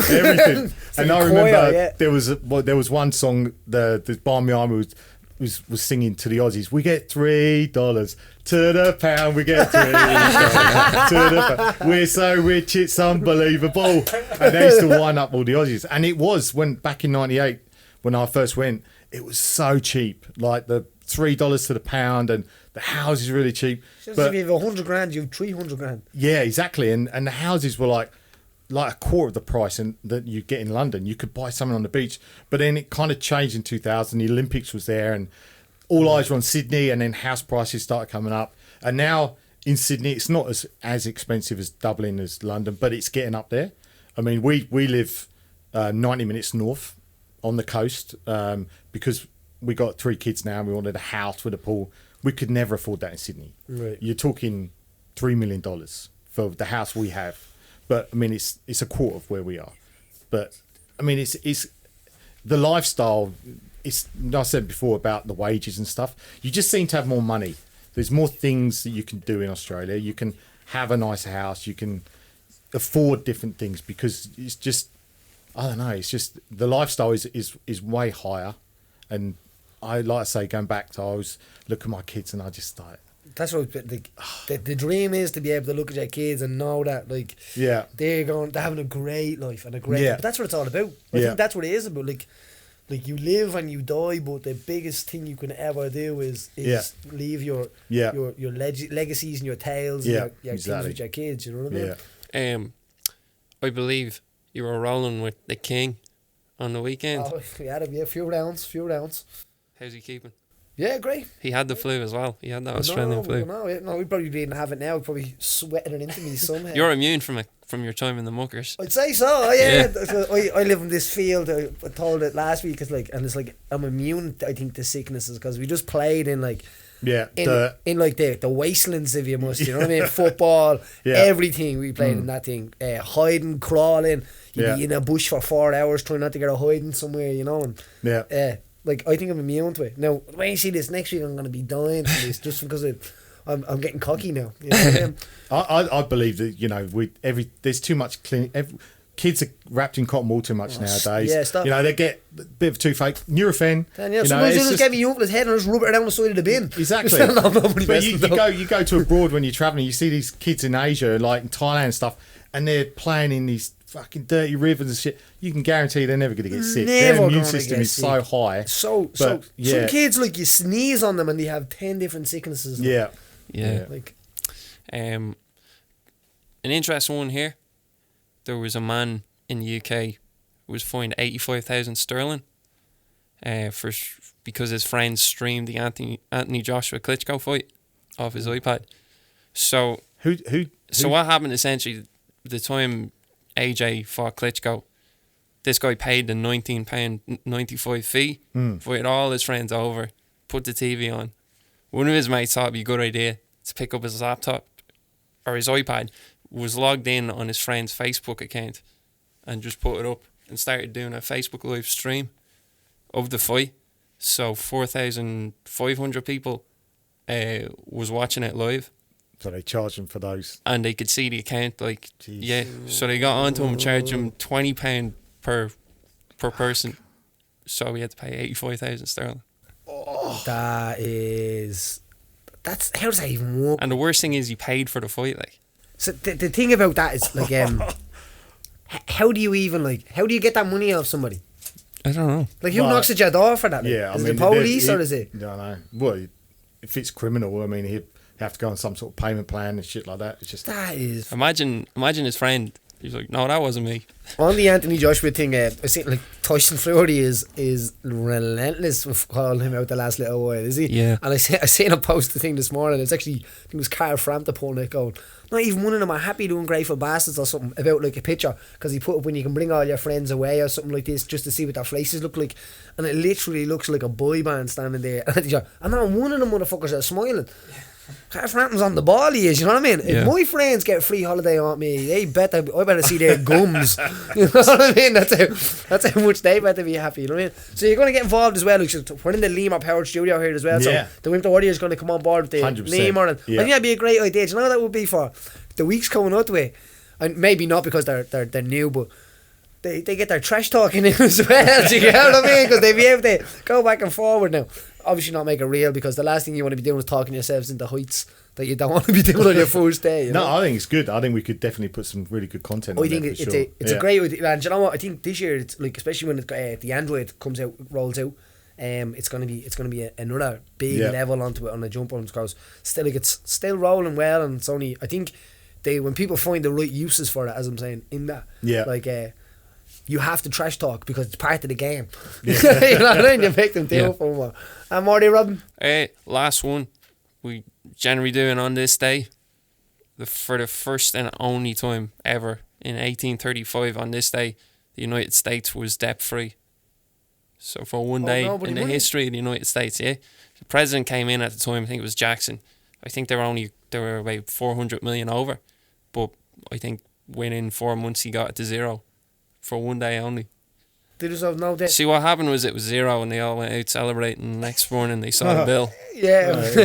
everything. And I remember there was one song the Barmy Army was singing to the Aussies. We get $3 to the pound. We get $3 to the pound. We're so rich, it's unbelievable. And they used to wind up all the Aussies. And it was back in '98 when I first went. It was so cheap, like the $3 to the pound, and the houses really cheap. Just if you have 100 grand, you have 300 grand. Yeah, exactly. And the houses were like a quarter of the price that you get in London. You could buy something on the beach, but then it kind of changed in 2000. The Olympics was there, and all eyes were on Sydney, and then house prices started coming up. And now in Sydney, it's not as expensive as Dublin as London, but it's getting up there. I mean, we live 90 minutes north on the coast because we got 3 kids now and we wanted a house with a pool. We could never afford that in Sydney. Right. You're talking $3 million for the house we have. But I mean, it's a quarter of where we are. But I mean, it's the lifestyle. It's, I said before about the wages and stuff. You just seem to have more money. There's more things that you can do in Australia. You can have a nice house. You can afford different things because it's just, I don't know. It's just the lifestyle is way higher. And I like to say, going back to, I always look at my kids and I just like, that's what the dream is, to be able to look at your kids and know that they're having a great life and a great but that's what it's all about. I think that's what it is about. Like you live and you die, but the biggest thing you can ever do is leave your legacies and your tales and your things with your kids. You know what I mean? I believe you were rolling with the King on the weekend. Oh, we had him, a few rounds. How's he keeping? Yeah, great. He had the flu as well. He had that Australian flu. No, we probably didn't have it now. We'd probably sweating it into me somehow. You're immune from your time in the muckers. I'd say so. Yeah. I live in this field. I told it last week. It's like I'm immune, I think, to sicknesses because we just played in like in like the wastelands, if you must. You know what I mean? Football, everything. We played in that thing. Hiding, crawling. You'd be in a bush for 4 hours trying not to get a hiding somewhere. You know. And, like, I think I'm immune to it. Now, when you see this next week, I'm going to be dying from this just because I'm getting cocky now. You know what I mean? I believe that, you know, there's too much kids are wrapped in cotton wool too much nowadays. Yeah, stop. You know, they get a bit of toothache, Nurofen. Sometimes you just get me up his head and just rub it down the side of the bin. Exactly. But you go to abroad when you're travelling, you see these kids in Asia, like in Thailand and stuff, and they're playing in these fucking dirty rivers and shit. You can guarantee they're never going to get sick. Their immune system is so high. So some kids, like, you sneeze on them and they have 10 different sicknesses. Yeah. Like, an interesting one here. There was a man in the UK who was fined 85,000 sterling because his friends streamed the Anthony Joshua Klitschko fight off his iPad. So So what happened essentially? The time AJ fought Klitschko, this guy paid the £19.95 fee, invited all his friends over, put the TV on. One of his mates thought it'd be a good idea to pick up his laptop or his iPad, was logged in on his friend's Facebook account and just put it up and started doing a Facebook live stream of the fight. So 4,500 people was watching it live. So they charged him for those. And they could see the account, like, so they got onto him, charged him £20 per person. So we had to pay 85,000 sterling. That's how does that even work? And the worst thing is he paid for the fight, like. So the thing about that is, like, how do you get that money out of somebody? I don't know. Like, who knocks at your door for that? Like? Yeah, is it the police or is it? I don't know. Well, if it's criminal, I mean, he'd have to go on some sort of payment plan and shit like that. It's just that is. Imagine his friend. He's like, no, that wasn't me. On the Anthony Joshua thing, I see, like, Tyson Fury is relentless with calling him out the last little while, is he? Yeah. And I seen a post the thing this morning. It's actually, I think it was Carl Frampton pulling it, going, not even one of them are happy doing Grateful Bastards or something, about like a picture, because he put up when you can bring all your friends away or something like this just to see what their faces look like, and it literally looks like a boy band standing there, and not one of them motherfuckers are smiling. Frampton's on the ball, he is, you know what I mean? Yeah. If my friends get a free holiday on me, I better see their gums. You know what I mean? That's how much they better be happy, you know what I mean? So you're going to get involved as well. We're in the Limor Powered Studio here as well, so the Wimp the Warrior is going to come on board with the 100%. Limor. And I think that'd be a great idea. Do you know what that would be for? The weeks coming up to it, and maybe not because they're new, but they get their trash talking in as well. Do you get what I mean? Because they'd be able to go back and forward now. Obviously not make it real, because the last thing you want to be doing is talking yourselves into heights that you don't want to be doing on your first day. You know? I think it's good. I think we could definitely put some really good content on I think there for it's a great idea. And do you know what? I think this year, it's like, especially when the Android comes out, rolls out, it's gonna be another big level onto it on the jump on, because it's still rolling well, and it's only, I think when people find the right uses for it, as I'm saying, in that, like you have to trash talk because it's part of the game. You know what I mean? You make them do it for more. And Marty, Robin? Last one we generally doing on this day, for the first and only time ever in 1835, on this day, the United States was debt free. So for one day in the history of the United States, the president came in at the time, I think it was Jackson. I think they were about 400 million over, but I think within 4 months he got it to zero for one day only. They just have no debt. See, what happened was it was zero, and they all went out celebrating. The next morning they saw the bill.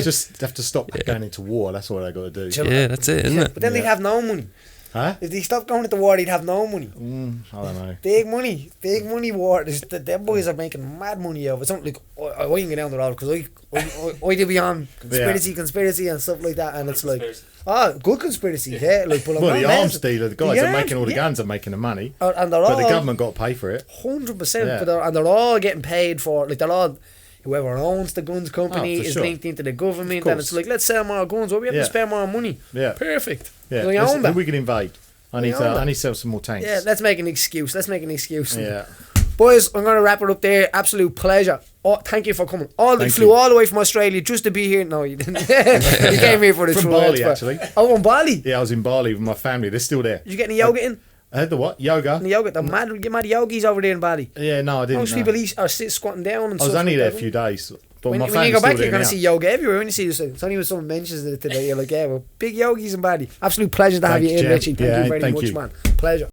Just have to stop going into war. That's what I got to do. Yeah, that's it, isn't it? But then they'd have no money. Huh? If they stopped going into war, they'd have no money. I don't know. Big money war. Them boys are making mad money out of it. Something like, I wouldn't go down the road because I do be on conspiracy and stuff like that, and it's like, good conspiracy, Like, but the arms dealer, the guys that are making all the guns are making the money, and but the government got to pay for it. 100%. But they're all getting paid for. Like, they're all. Whoever owns the guns company is linked into the government, and it's like, let's sell more guns. Well, we have to spend more money. Yeah, perfect. Yeah, we can invade. I need to sell some more tanks. Yeah, let's make an excuse. Yeah, boys, I'm gonna wrap it up there. Absolute pleasure. Thank you for coming. You flew all the way from Australia just to be here. No, you didn't. You came here for the from Bali, actually. Oh, in Bali. Yeah, I was in Bali with my family. They're still there. Did you get any yoga in? The what? Yoga? The mad yogis over there in Bali. Yeah, no, I didn't. Most people are squatting down and I was only there a few days. But when you go back, you're going to see yoga everywhere. When you see this, it's only when someone mentions it today, you're like, well, big yogis in Bali. Absolute pleasure to have you in, Richie. Thank you very much, man. Pleasure.